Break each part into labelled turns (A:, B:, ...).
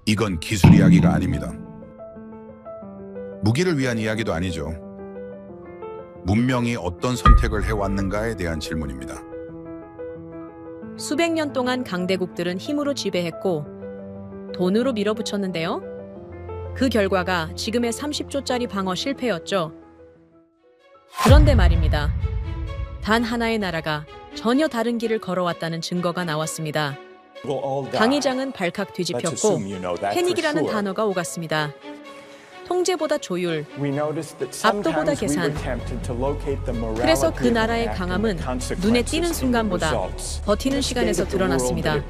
A: 이건 기술 이야기가 아닙니다. 무기를 위한 이야기도 아니죠. 문명이 어떤 선택을 해왔는가에 대한 질문입니다.
B: 수백 년 동안 강대국들은 힘으로 지배했고 돈으로 밀어붙였는데요. 그 결과가 지금의 30조짜리 방어 실패였죠. 그런데 말입니다. 단 하나의 나라가 전혀 다른 길을 걸어왔다는 증거가 나왔습니다. 강의장은 발칵 뒤집혔고 패닉이라는 단어가 오갔습니다. 통제보다 조율, 압도보다 계산. 그래서 그 나라의 강함은 눈에 띄는 순간보다 버티는 시간에서 드러났습니다.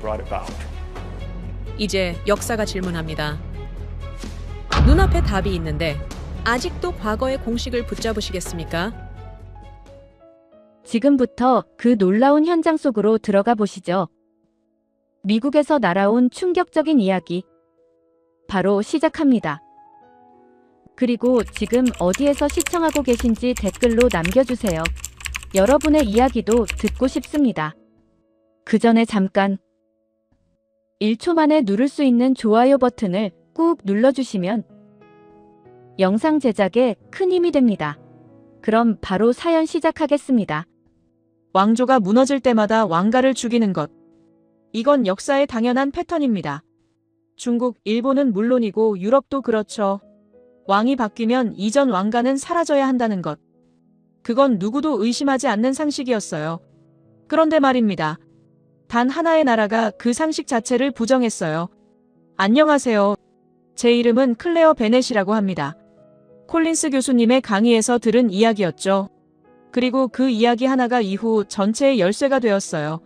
B: 이제 역사가 질문합니다. 눈앞에 답이 있는데 아직도 과거의 공식을 붙잡으시겠습니까?
C: 지금부터 그 놀라운 현장 속으로 들어가 보시죠. 미국에서 날아온 충격적인 이야기. 바로 시작합니다. 그리고 지금 어디에서 시청하고 계신지 댓글로 남겨주세요. 여러분의 이야기도 듣고 싶습니다. 그 전에 잠깐 1초 만에 누를 수 있는 좋아요 버튼을 꾹 눌러주시면 영상 제작에 큰 힘이 됩니다. 그럼 바로 사연 시작하겠습니다.
D: 왕조가 무너질 때마다 왕가를 죽이는 것. 이건 역사의 당연한 패턴입니다. 중국, 일본은 물론이고 유럽도 그렇죠. 왕이 바뀌면 이전 왕가는 사라져야 한다는 것. 그건 누구도 의심하지 않는 상식이었어요. 그런데 말입니다. 단 하나의 나라가 그 상식 자체를 부정했어요. 안녕하세요. 제 이름은 클레어 베넷이라고 합니다. 콜린스 교수님의 강의에서 들은 이야기였죠. 그리고 그 이야기 하나가 이후 전체의 열쇠가 되었어요.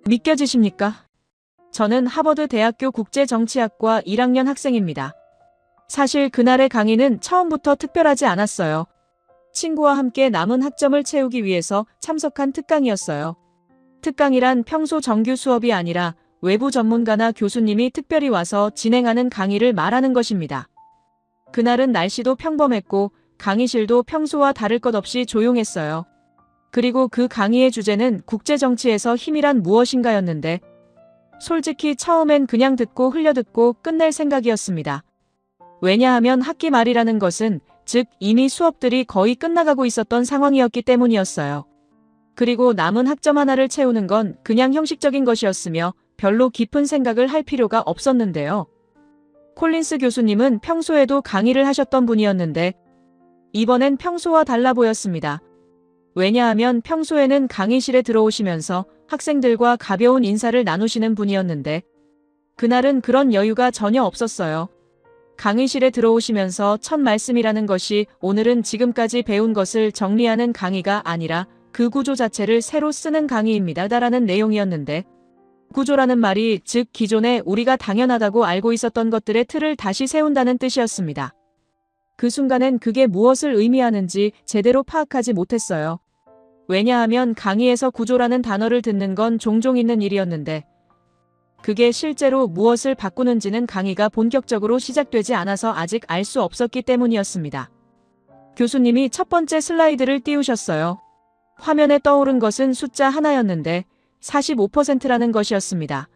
D: 믿겨지십니까? 저는 하버드 대학교 국제정치학과 1학년 학생입니다. 사실 그날의 강의는 처음부터 특별하지 않았어요. 친구와 함께 남은 학점을 채우기 위해서 참석한 특강이었어요. 특강이란 평소 정규 수업이 아니라 외부 전문가나 교수님이 특별히 와서 진행하는 강의를 말하는 것입니다. 그날은 날씨도 평범했고 강의실도 평소와 다를 것 없이 조용했어요. 그리고 그 강의의 주제는 국제정치에서 힘이란 무엇인가였는데 솔직히 처음엔 그냥 듣고 흘려듣고 끝낼 생각이었습니다. 왜냐하면 학기 말이라는 것은 즉 이미 수업들이 거의 끝나가고 있었던 상황이었기 때문이었어요. 그리고 남은 학점 하나를 채우는 건 그냥 형식적인 것이었으며 별로 깊은 생각을 할 필요가 없었는데요. 콜린스 교수님은 평소에도 강의를 하셨던 분이었는데 이번엔 평소와 달라 보였습니다. 왜냐하면 평소에는 강의실에 들어오시면서 학생들과 가벼운 인사를 나누시는 분이었는데 그날은 그런 여유가 전혀 없었어요. 강의실에 들어오시면서 첫 말씀이라는 것이 오늘은 지금까지 배운 것을 정리하는 강의가 아니라 그 구조 자체를 새로 쓰는 강의입니다. 라는 내용이었는데 구조라는 말이 즉 기존에 우리가 당연하다고 알고 있었던 것들의 틀을 다시 세운다는 뜻이었습니다. 그 순간엔 그게 무엇을 의미하는지 제대로 파악하지 못했어요. 왜냐하면 강의에서 구조라는 단어를 듣는 건 종종 있는 일이었는데 그게 실제로 무엇을 바꾸는지는 강의가 본격적으로 시작되지 않아서 아직 알 수 없었기 때문이었습니다. 교수님이 첫 번째 슬라이드를 띄우셨어요. 화면에 떠오른 것은 숫자 하나였는데 45%라는 것이었습니다.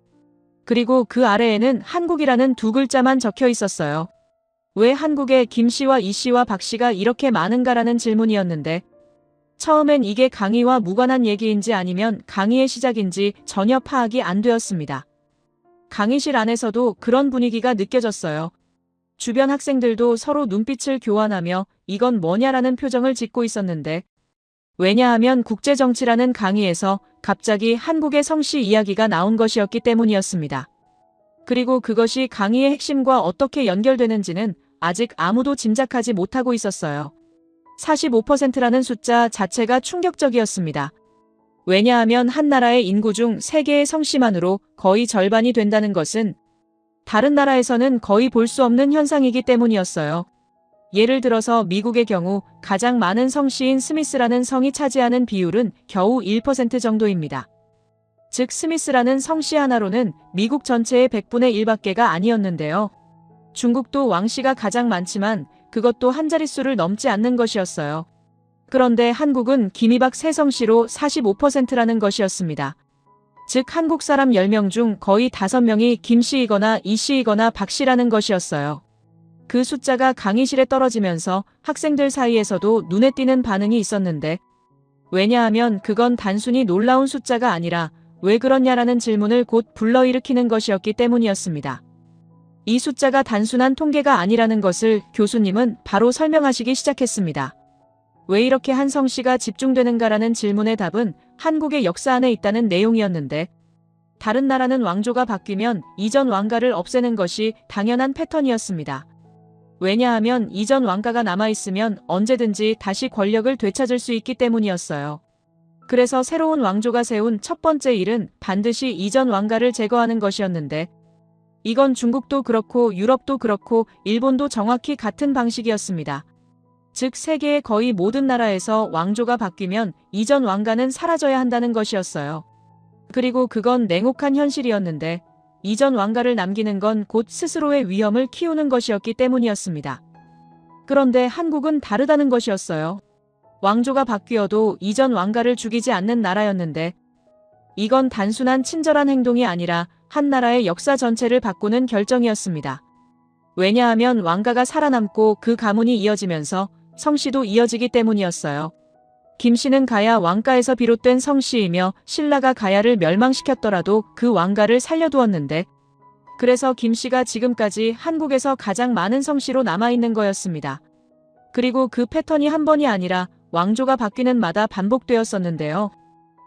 D: 그리고 그 아래에는 한국이라는 두 글자만 적혀 있었어요. 왜 한국에 김 씨와 이 씨와 박 씨가 이렇게 많은가라는 질문이었는데 처음엔 이게 강의와 무관한 얘기인지 아니면 강의의 시작인지 전혀 파악이 안 되었습니다. 강의실 안에서도 그런 분위기가 느껴졌어요. 주변 학생들도 서로 눈빛을 교환하며 이건 뭐냐라는 표정을 짓고 있었는데 왜냐하면 국제정치라는 강의에서 갑자기 한국의 성씨 이야기가 나온 것이었기 때문이었습니다. 그리고 그것이 강의의 핵심과 어떻게 연결되는지는 아직 아무도 짐작하지 못하고 있었어요. 45%라는 숫자 자체가 충격적이었습니다. 왜냐하면 한 나라의 인구 중 3개의 성씨만으로 거의 절반이 된다는 것은 다른 나라에서는 거의 볼 수 없는 현상이기 때문이었어요. 예를 들어서 미국의 경우 가장 많은 성씨인 스미스라는 성이 차지하는 비율은 겨우 1% 정도입니다. 즉 스미스라는 성씨 하나로는 미국 전체의 100분의 1밖에가 아니었는데요. 중국도 왕씨가 가장 많지만 그것도 한 자릿수를 넘지 않는 것이었어요. 그런데 한국은 김이박 3성씨로 45%라는 것이었습니다. 즉 한국 사람 10명 중 거의 5명이 김씨이거나 이씨이거나 박씨라는 것이었어요. 그 숫자가 강의실에 떨어지면서 학생들 사이에서도 눈에 띄는 반응이 있었는데, 왜냐하면 그건 단순히 놀라운 숫자가 아니라 왜 그렇냐라는 질문을 곧 불러일으키는 것이었기 때문이었습니다. 이 숫자가 단순한 통계가 아니라는 것을 교수님은 바로 설명하시기 시작했습니다. 왜 이렇게 한 성씨가 집중되는가라는 질문의 답은 한국의 역사 안에 있다는 내용이었는데, 다른 나라는 왕조가 바뀌면 이전 왕가를 없애는 것이 당연한 패턴이었습니다. 왜냐하면 이전 왕가가 남아있으면 언제든지 다시 권력을 되찾을 수 있기 때문이었어요. 그래서 새로운 왕조가 세운 첫 번째 일은 반드시 이전 왕가를 제거하는 것이었는데, 이건 중국도 그렇고 유럽도 그렇고 일본도 정확히 같은 방식이었습니다. 즉 세계의 거의 모든 나라에서 왕조가 바뀌면 이전 왕가는 사라져야 한다는 것이었어요. 그리고 그건 냉혹한 현실이었는데, 이전 왕가를 남기는 건 곧 스스로의 위험을 키우는 것이었기 때문이었습니다. 그런데 한국은 다르다는 것이었어요. 왕조가 바뀌어도 이전 왕가를 죽이지 않는 나라였는데, 이건 단순한 친절한 행동이 아니라 한 나라의 역사 전체를 바꾸는 결정이었습니다. 왜냐하면 왕가가 살아남고 그 가문이 이어지면서 성씨도 이어지기 때문이었어요. 김씨는 가야 왕가에서 비롯된 성씨이며 신라가 가야를 멸망시켰더라도 그 왕가를 살려두었는데, 그래서 김씨가 지금까지 한국에서 가장 많은 성씨로 남아있는 거였습니다. 그리고 그 패턴이 한 번이 아니라 왕조가 바뀌는 마다 반복되었었는데요.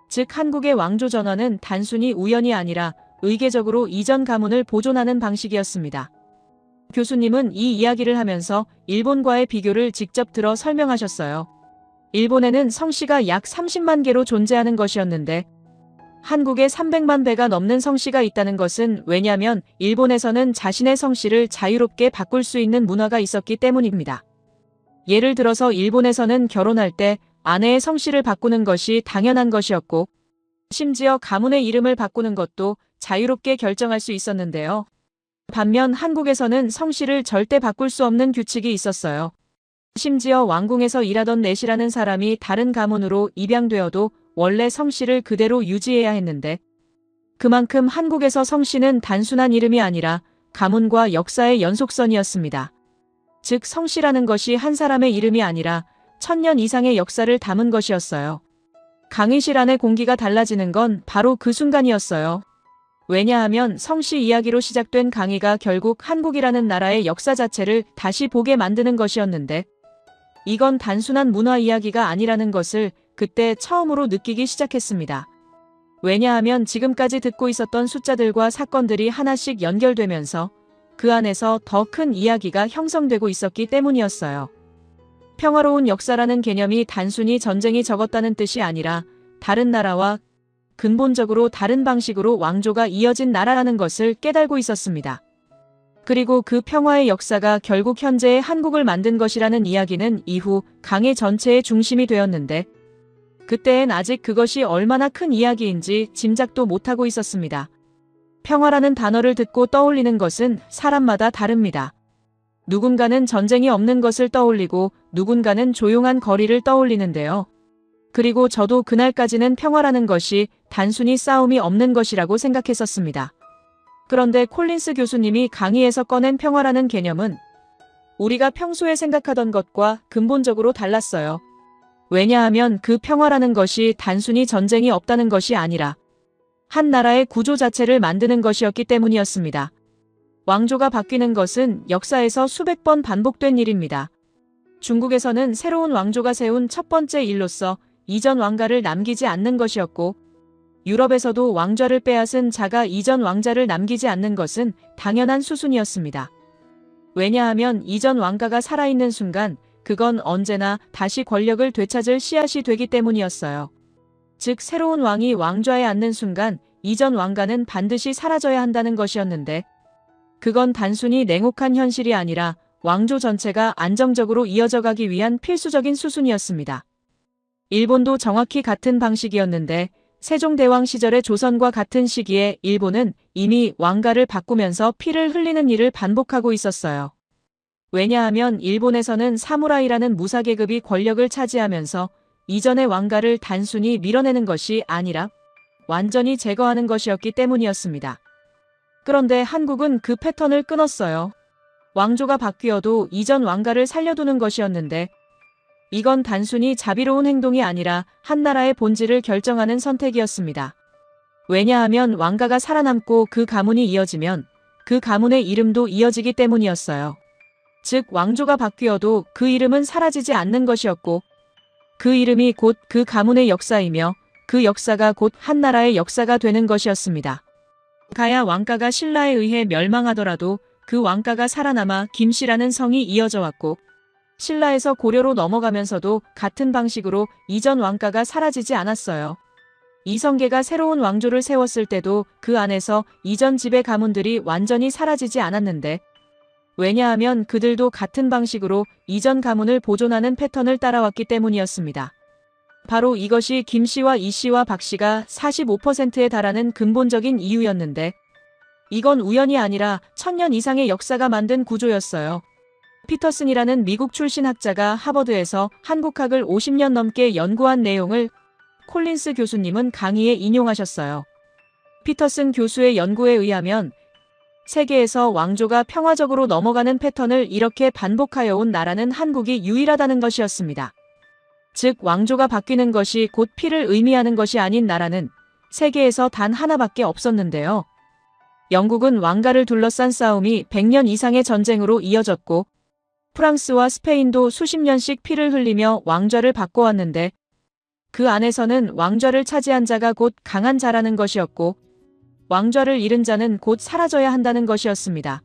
D: 즉 한국의 왕조 전환은 단순히 우연이 아니라 의계적으로 이전 가문을 보존하는 방식이었습니다. 교수님은 이 이야기를 하면서 일본과의 비교를 직접 들어 설명하셨어요. 일본에는 성씨가 약 30만 개로 존재하는 것이었는데, 한국에 300만 배가 넘는 성씨가 있다는 것은 왜냐면 일본에서는 자신의 성씨를 자유롭게 바꿀 수 있는 문화가 있었기 때문입니다. 예를 들어서 일본에서는 결혼할 때 아내의 성씨를 바꾸는 것이 당연한 것이었고, 심지어 가문의 이름을 바꾸는 것도 자유롭게 결정할 수 있었는데요. 반면 한국에서는 성씨를 절대 바꿀 수 없는 규칙이 있었어요. 심지어 왕궁에서 일하던 내시라는 사람이 다른 가문으로 입양되어도 원래 성씨를 그대로 유지해야 했는데, 그만큼 한국에서 성씨는 단순한 이름이 아니라 가문과 역사의 연속선이었습니다. 즉 성씨라는 것이 한 사람의 이름이 아니라 1000년 이상의 역사를 담은 것이었어요. 강의실 안의 공기가 달라지는 건 바로 그 순간이었어요. 왜냐하면 성씨 이야기로 시작된 강의가 결국 한국이라는 나라의 역사 자체를 다시 보게 만드는 것이었는데, 이건 단순한 문화 이야기가 아니라는 것을 그때 처음으로 느끼기 시작했습니다. 왜냐하면 지금까지 듣고 있었던 숫자들과 사건들이 하나씩 연결되면서 그 안에서 더 큰 이야기가 형성되고 있었기 때문이었어요. 평화로운 역사라는 개념이 단순히 전쟁이 적었다는 뜻이 아니라 다른 나라와 근본적으로 다른 방식으로 왕조가 이어진 나라라는 것을 깨달고 있었습니다. 그리고 그 평화의 역사가 결국 현재의 한국을 만든 것이라는 이야기는 이후 강의 전체의 중심이 되었는데, 그때엔 아직 그것이 얼마나 큰 이야기인지 짐작도 못하고 있었습니다. 평화라는 단어를 듣고 떠올리는 것은 사람마다 다릅니다. 누군가는 전쟁이 없는 것을 떠올리고 누군가는 조용한 거리를 떠올리는데요. 그리고 저도 그날까지는 평화라는 것이 단순히 싸움이 없는 것이라고 생각했었습니다. 그런데 콜린스 교수님이 강의에서 꺼낸 평화라는 개념은 우리가 평소에 생각하던 것과 근본적으로 달랐어요. 왜냐하면 그 평화라는 것이 단순히 전쟁이 없다는 것이 아니라 한 나라의 구조 자체를 만드는 것이었기 때문이었습니다. 왕조가 바뀌는 것은 역사에서 수백 번 반복된 일입니다. 중국에서는 새로운 왕조가 세운 첫 번째 일로서 이전 왕가를 남기지 않는 것이었고, 유럽에서도 왕좌를 빼앗은 자가 이전 왕자를 남기지 않는 것은 당연한 수순이었습니다. 왜냐하면 이전 왕가가 살아있는 순간 그건 언제나 다시 권력을 되찾을 씨앗이 되기 때문이었어요. 즉 새로운 왕이 왕좌에 앉는 순간 이전 왕가는 반드시 사라져야 한다는 것이었는데, 그건 단순히 냉혹한 현실이 아니라 왕조 전체가 안정적으로 이어져 가기 위한 필수적인 수순이었습니다. 일본도 정확히 같은 방식이었는데, 세종대왕 시절의 조선과 같은 시기에 일본은 이미 왕가를 바꾸면서 피를 흘리는 일을 반복하고 있었어요. 왜냐하면 일본에서는 사무라이라는 무사계급이 권력을 차지하면서 이전의 왕가를 단순히 밀어내는 것이 아니라 완전히 제거하는 것이었기 때문이었습니다. 그런데 한국은 그 패턴을 끊었어요. 왕조가 바뀌어도 이전 왕가를 살려두는 것이었는데 이건 단순히 자비로운 행동이 아니라 한 나라의 본질을 결정하는 선택이었습니다. 왜냐하면 왕가가 살아남고 그 가문이 이어지면 그 가문의 이름도 이어지기 때문이었어요. 즉 왕조가 바뀌어도 그 이름은 사라지지 않는 것이었고 그 이름이 곧 그 가문의 역사이며 그 역사가 곧 한 나라의 역사가 되는 것이었습니다. 가야 왕가가 신라에 의해 멸망하더라도 그 왕가가 살아남아 김씨라는 성이 이어져 왔고 신라에서 고려로 넘어가면서도 같은 방식으로 이전 왕가가 사라지지 않았어요. 이성계가 새로운 왕조를 세웠을 때도 그 안에서 이전 집의 가문들이 완전히 사라지지 않았는데 왜냐하면 그들도 같은 방식으로 이전 가문을 보존하는 패턴을 따라왔기 때문이었습니다. 바로 이것이 김씨와 이씨와 박씨가 45%에 달하는 근본적인 이유였는데 이건 우연이 아니라 1000년 이상의 역사가 만든 구조였어요. 피터슨이라는 미국 출신 학자가 하버드에서 한국학을 50년 넘게 연구한 내용을 콜린스 교수님은 강의에 인용하셨어요. 피터슨 교수의 연구에 의하면 세계에서 왕조가 평화적으로 넘어가는 패턴을 이렇게 반복하여 온 나라는 한국이 유일하다는 것이었습니다. 즉 왕조가 바뀌는 것이 곧 피를 의미하는 것이 아닌 나라는 세계에서 단 하나밖에 없었는데요. 영국은 왕가를 둘러싼 싸움이 100년 이상의 전쟁으로 이어졌고 프랑스와 스페인도 수십 년씩 피를 흘리며 왕좌를 바꿔왔는데 그 안에서는 왕좌를 차지한 자가 곧 강한 자라는 것이었고 왕좌를 잃은 자는 곧 사라져야 한다는 것이었습니다.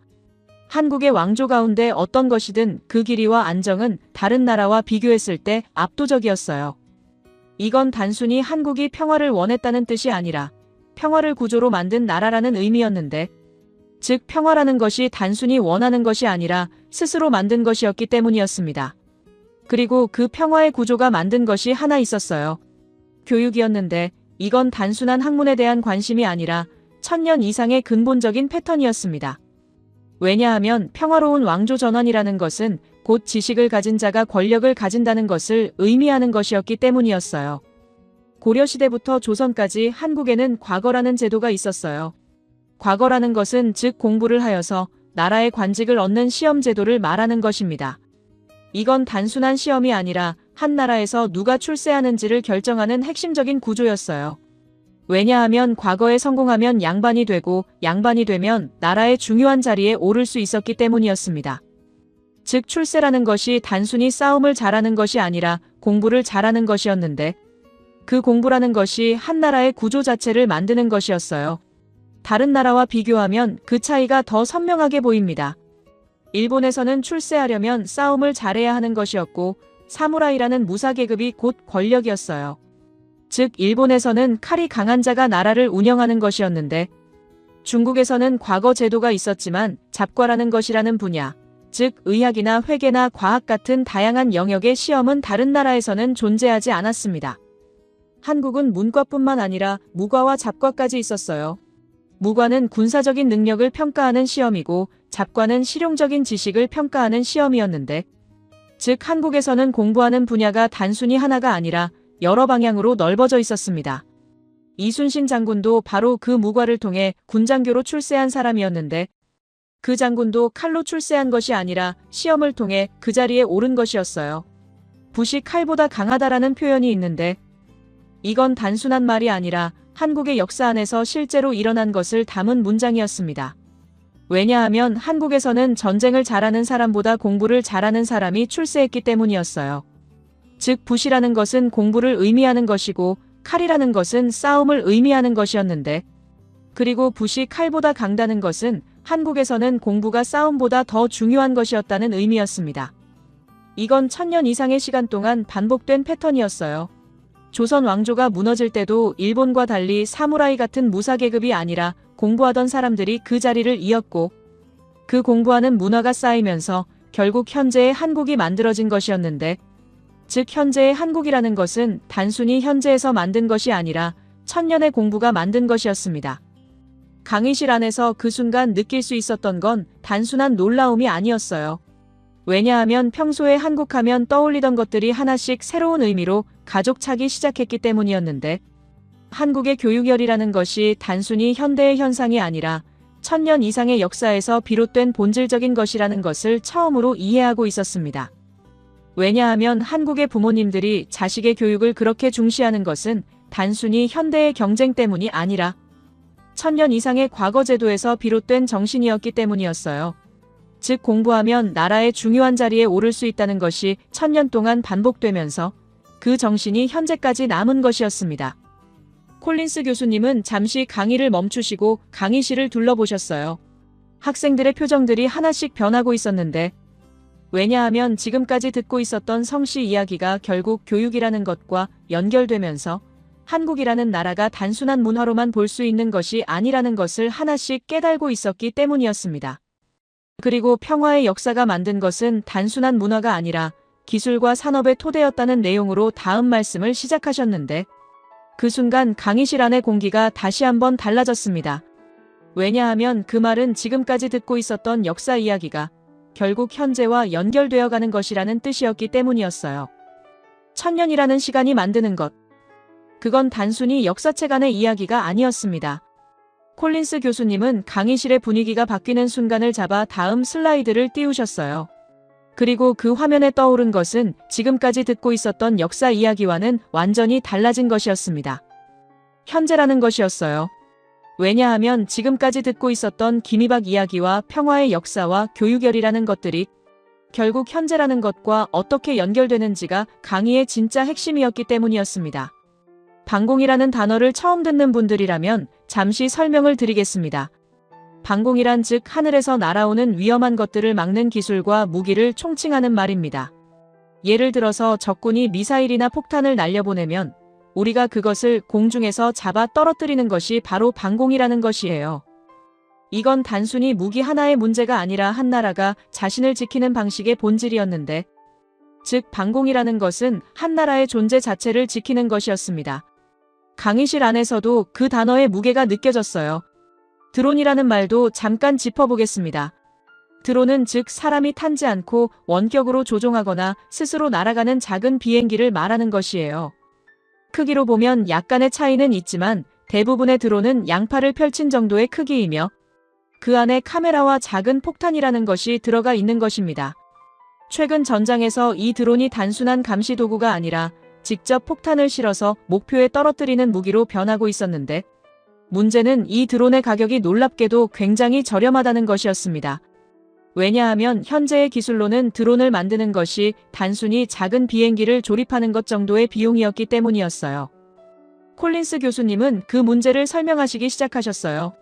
D: 한국의 왕조 가운데 어떤 것이든 그 길이와 안정은 다른 나라와 비교했을 때 압도적이었어요. 이건 단순히 한국이 평화를 원했다는 뜻이 아니라 평화를 구조로 만든 나라라는 의미였는데 즉 평화라는 것이 단순히 원하는 것이 아니라 스스로 만든 것이었기 때문이었습니다. 그리고 그 평화의 구조가 만든 것이 하나 있었어요. 교육이었는데 이건 단순한 학문에 대한 관심이 아니라 1000년 이상의 근본적인 패턴이었습니다. 왜냐하면 평화로운 왕조 전환이라는 것은 곧 지식을 가진 자가 권력을 가진다는 것을 의미하는 것이었기 때문이었어요. 고려시대부터 조선까지 한국에는 과거라는 제도가 있었어요. 과거라는 것은 즉 공부를 하여서 나라의 관직을 얻는 시험 제도를 말하는 것입니다. 이건 단순한 시험이 아니라 한 나라에서 누가 출세하는지를 결정하는 핵심적인 구조였어요. 왜냐하면 과거에 성공하면 양반이 되고 양반이 되면 나라의 중요한 자리에 오를 수 있었기 때문이었습니다. 즉 출세라는 것이 단순히 싸움을 잘하는 것이 아니라 공부를 잘하는 것이었는데 그 공부라는 것이 한 나라의 구조 자체를 만드는 것이었어요. 다른 나라와 비교하면 그 차이가 더 선명하게 보입니다. 일본에서는 출세하려면 싸움을 잘해야 하는 것이었고 사무라이라는 무사계급이 곧 권력이었어요. 즉 일본에서는 칼이 강한 자가 나라를 운영하는 것이었는데 중국에서는 과거 제도가 있었지만 잡과라는 것이라는 분야, 즉 의학이나 회계나 과학 같은 다양한 영역의 시험은 다른 나라에서는 존재하지 않았습니다. 한국은 문과뿐만 아니라 무과와 잡과까지 있었어요. 무과는 군사적인 능력을 평가하는 시험이고 잡과는 실용적인 지식을 평가하는 시험이었는데 즉 한국에서는 공부하는 분야가 단순히 하나가 아니라 여러 방향으로 넓어져 있었습니다. 이순신 장군도 바로 그 무과를 통해 군장교로 출세한 사람이었는데 그 장군도 칼로 출세한 것이 아니라 시험을 통해 그 자리에 오른 것이었어요. 붓이 칼보다 강하다라는 표현이 있는데 이건 단순한 말이 아니라 한국의 역사 안에서 실제로 일어난 것을 담은 문장이었습니다. 왜냐하면 한국에서는 전쟁을 잘하는 사람보다 공부를 잘하는 사람이 출세했기 때문이었어요. 즉 붓이라는 것은 공부를 의미하는 것이고 칼이라는 것은 싸움을 의미하는 것이었는데 그리고 붓이 칼보다 강다는 것은 한국에서는 공부가 싸움보다 더 중요한 것이었다는 의미였습니다. 이건 1000년 이상의 시간 동안 반복된 패턴이었어요. 조선 왕조가 무너질 때도 일본과 달리 사무라이 같은 무사계급이 아니라 공부하던 사람들이 그 자리를 이었고 그 공부하는 문화가 쌓이면서 결국 현재의 한국이 만들어진 것이었는데 즉 현재의 한국이라는 것은 단순히 현재에서 만든 것이 아니라 1000년의 공부가 만든 것이었습니다. 강의실 안에서 그 순간 느낄 수 있었던 건 단순한 놀라움이 아니었어요. 왜냐하면 평소에 한국하면 떠올리던 것들이 하나씩 새로운 의미로 가족차기 시작했기 때문이었는데 한국의 교육열이라는 것이 단순히 현대의 현상이 아니라 1000년 이상의 역사에서 비롯된 본질적인 것이라는 것을 처음으로 이해하고 있었습니다. 왜냐하면 한국의 부모님들이 자식의 교육을 그렇게 중시하는 것은 단순히 현대의 경쟁 때문이 아니라 1000년 이상의 과거 제도에서 비롯된 정신이었기 때문이었어요. 즉 공부하면 나라의 중요한 자리에 오를 수 있다는 것이 1000년 동안 반복되면서 그 정신이 현재까지 남은 것이었습니다. 콜린스 교수님은 잠시 강의를 멈추시고 강의실을 둘러보셨어요. 학생들의 표정들이 하나씩 변하고 있었는데 왜냐하면 지금까지 듣고 있었던 성씨 이야기가 결국 교육이라는 것과 연결되면서 한국이라는 나라가 단순한 문화로만 볼 수 있는 것이 아니라는 것을 하나씩 깨달고 있었기 때문이었습니다. 그리고 평화의 역사가 만든 것은 단순한 문화가 아니라 기술과 산업의 토대였다는 내용으로 다음 말씀을 시작하셨는데 그 순간 강의실 안의 공기가 다시 한번 달라졌습니다. 왜냐하면 그 말은 지금까지 듣고 있었던 역사 이야기가 결국 현재와 연결되어 가는 것이라는 뜻이었기 때문이었어요. 1000년이라는 시간이 만드는 것. 그건 단순히 역사책 안의 이야기가 아니었습니다. 콜린스 교수님은 강의실의 분위기가 바뀌는 순간을 잡아 다음 슬라이드를 띄우셨어요. 그리고 그 화면에 떠오른 것은 지금까지 듣고 있었던 역사 이야기와는 완전히 달라진 것이었습니다. 현재라는 것이었어요. 왜냐하면 지금까지 듣고 있었던 김이박 이야기와 평화의 역사와 교육열이라는 것들이 결국 현재라는 것과 어떻게 연결되는지가 강의의 진짜 핵심이었기 때문이었습니다. 방공이라는 단어를 처음 듣는 분들이라면 잠시 설명을 드리겠습니다. 방공이란 즉 하늘에서 날아오는 위험한 것들을 막는 기술과 무기를 총칭하는 말입니다. 예를 들어서 적군이 미사일이나 폭탄을 날려보내면 우리가 그것을 공중에서 잡아 떨어뜨리는 것이 바로 방공이라는 것이에요. 이건 단순히 무기 하나의 문제가 아니라 한 나라가 자신을 지키는 방식의 본질이었는데, 즉 방공이라는 것은 한 나라의 존재 자체를 지키는 것이었습니다. 강의실 안에서도 그 단어의 무게가 느껴졌어요. 드론이라는 말도 잠깐 짚어보겠습니다. 드론은 즉 사람이 타지 않고 원격으로 조종하거나 스스로 날아가는 작은 비행기를 말하는 것이에요. 크기로 보면 약간의 차이는 있지만 대부분의 드론은 양팔을 펼친 정도의 크기이며 그 안에 카메라와 작은 폭탄이라는 것이 들어가 있는 것입니다. 최근 전장에서 이 드론이 단순한 감시 도구가 아니라 직접 폭탄을 실어서 목표에 떨어뜨리는 무기로 변하고 있었는데, 문제는 이 드론의 가격이 놀랍게도 굉장히 저렴하다는 것이었습니다. 왜냐하면 현재의 기술로는 드론을 만드는 것이 단순히 작은 비행기를 조립하는 것 정도의 비용이었기 때문이었어요. 콜린스 교수님은 그 문제를 설명하시기 시작하셨어요.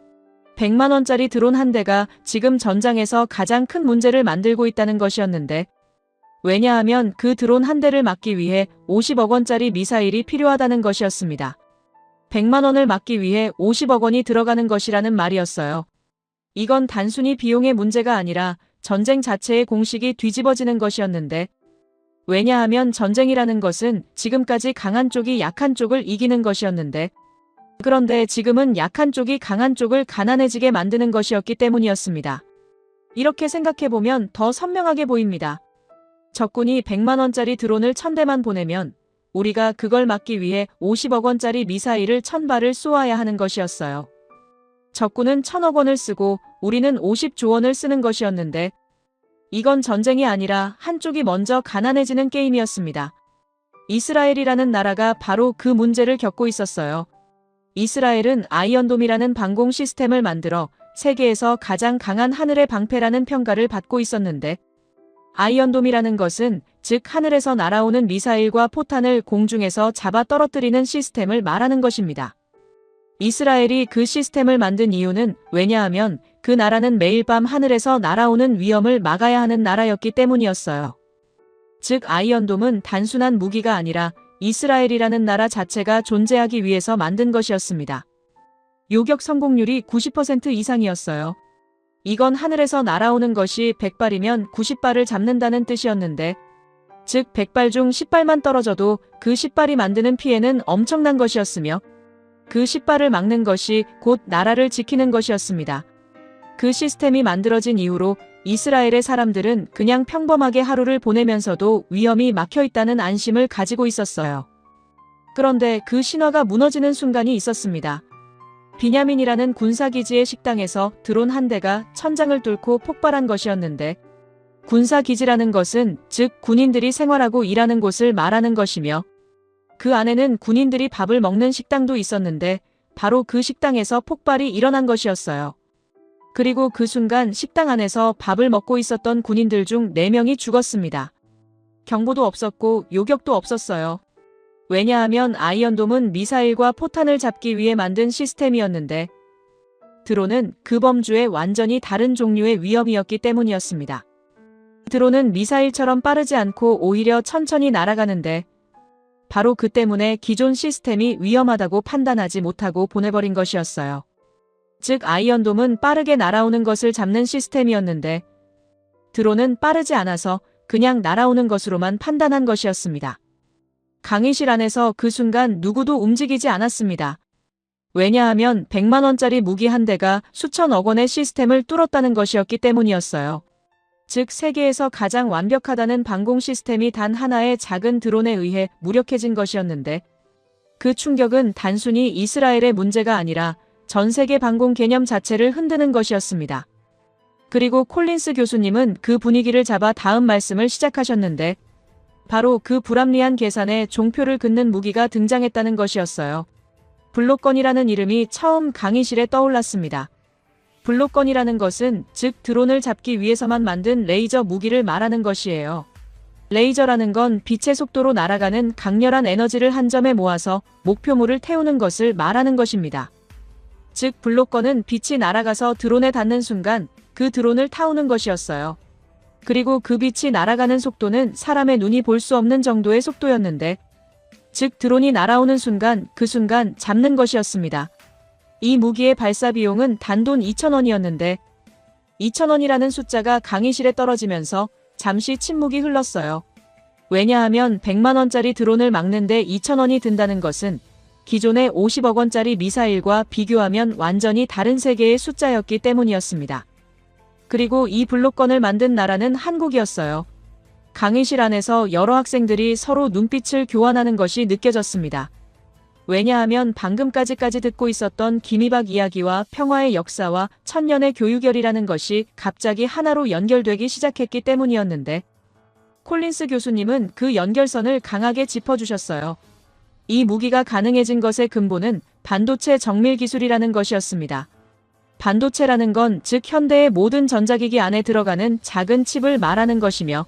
D: 100만 원짜리 드론 한 대가 지금 전장에서 가장 큰 문제를 만들고 있다는 것이었는데, 왜냐하면 그 드론 한 대를 막기 위해 50억 원짜리 미사일이 필요하다는 것이었습니다. 100만 원을 막기 위해 50억 원이 들어가는 것이라는 말이었어요. 이건 단순히 비용의 문제가 아니라 전쟁 자체의 공식이 뒤집어지는 것이었는데, 왜냐하면 전쟁이라는 것은 지금까지 강한 쪽이 약한 쪽을 이기는 것이었는데, 그런데 지금은 약한 쪽이 강한 쪽을 가난해지게 만드는 것이었기 때문이었습니다. 이렇게 생각해보면 더 선명하게 보입니다. 적군이 100만 원짜리 드론을 1000대만 보내면 우리가 그걸 막기 위해 50억 원짜리 미사일을 1000발을 쏘아야 하는 것이었어요. 적군은 1000억 원을 쓰고 우리는 50조 원을 쓰는 것이었는데, 이건 전쟁이 아니라 한쪽이 먼저 가난해지는 게임이었습니다. 이스라엘이라는 나라가 바로 그 문제를 겪고 있었어요. 이스라엘은 아이언돔이라는 방공 시스템을 만들어 세계에서 가장 강한 하늘의 방패라는 평가를 받고 있었는데, 아이언돔이라는 것은 즉 하늘에서 날아오는 미사일과 포탄을 공중에서 잡아 떨어뜨리는 시스템을 말하는 것입니다. 이스라엘이 그 시스템을 만든 이유는 왜냐하면 그 나라는 매일 밤 하늘에서 날아오는 위험을 막아야 하는 나라였기 때문이었어요. 즉 아이언돔은 단순한 무기가 아니라 이스라엘이라는 나라 자체가 존재하기 위해서 만든 것이었습니다. 요격 성공률이 90% 이상이었어요. 이건 하늘에서 날아오는 것이 100발이면 90발을 잡는다는 뜻이었는데, 즉 100발 중 10발만 떨어져도 그 10발이 만드는 피해는 엄청난 것이었으며 그 10발을 막는 것이 곧 나라를 지키는 것이었습니다. 그 시스템이 만들어진 이후로 이스라엘의 사람들은 그냥 평범하게 하루를 보내면서도 위험이 막혀있다는 안심을 가지고 있었어요. 그런데 그 신화가 무너지는 순간이 있었습니다. 비냐민이라는 군사기지의 식당에서 드론 한 대가 천장을 뚫고 폭발한 것이었는데, 군사기지라는 것은 즉 군인들이 생활하고 일하는 곳을 말하는 것이며, 그 안에는 군인들이 밥을 먹는 식당도 있었는데 바로 그 식당에서 폭발이 일어난 것이었어요. 그리고 그 순간 식당 안에서 밥을 먹고 있었던 군인들 중 4명이 죽었습니다. 경보도 없었고 요격도 없었어요. 왜냐하면 아이언돔은 미사일과 포탄을 잡기 위해 만든 시스템이었는데, 드론은 그 범주의 완전히 다른 종류의 위협이었기 때문이었습니다. 드론은 미사일처럼 빠르지 않고 오히려 천천히 날아가는데, 바로 그 때문에 기존 시스템이 위험하다고 판단하지 못하고 보내버린 것이었어요. 즉 아이언돔은 빠르게 날아오는 것을 잡는 시스템이었는데, 드론은 빠르지 않아서 그냥 날아오는 것으로만 판단한 것이었습니다. 강의실 안에서 그 순간 누구도 움직이지 않았습니다. 왜냐하면 100만 원짜리 무기 한 대가 수천억 원의 시스템을 뚫었다는 것이었기 때문이었어요. 즉 세계에서 가장 완벽하다는 방공 시스템이 단 하나의 작은 드론에 의해 무력해진 것이었는데, 그 충격은 단순히 이스라엘의 문제가 아니라 전 세계 방공 개념 자체를 흔드는 것이었습니다. 그리고 콜린스 교수님은 그 분위기를 잡아 다음 말씀을 시작하셨는데, 바로 그 불합리한 계산에 종표를 긋는 무기가 등장했다는 것이었어요. 블록건이라는 이름이 처음 강의실에 떠올랐습니다. 블록건이라는 것은 즉 드론을 잡기 위해서만 만든 레이저 무기를 말하는 것이에요. 레이저라는 건 빛의 속도로 날아가는 강렬한 에너지를 한 점에 모아서 목표물을 태우는 것을 말하는 것입니다. 즉 블록건은 빛이 날아가서 드론에 닿는 순간 그 드론을 타오는 것이었어요. 그리고 그 빛이 날아가는 속도는 사람의 눈이 볼 수 없는 정도의 속도였는데, 즉 드론이 날아오는 순간 그 순간 잡는 것이었습니다. 이 무기의 발사 비용은 단돈 2,000원이었는데 2,000원이라는 숫자가 강의실에 떨어지면서 잠시 침묵이 흘렀어요. 왜냐하면 100만 원짜리 드론을 막는데 2,000원이 든다는 것은 기존의 50억 원짜리 미사일과 비교하면 완전히 다른 세계의 숫자였기 때문이었습니다. 그리고 이 블록건을 만든 나라는 한국이었어요. 강의실 안에서 여러 학생들이 서로 눈빛을 교환하는 것이 느껴졌습니다. 왜냐하면 방금까지까지 듣고 있었던 김이박 이야기와 평화의 역사와 천년의 교육열이라는 것이 갑자기 하나로 연결되기 시작했기 때문이었는데, 콜린스 교수님은 그 연결선을 강하게 짚어주셨어요. 이 무기가 가능해진 것의 근본은 반도체 정밀 기술이라는 것이었습니다. 반도체라는 건 즉 현대의 모든 전자기기 안에 들어가는 작은 칩을 말하는 것이며,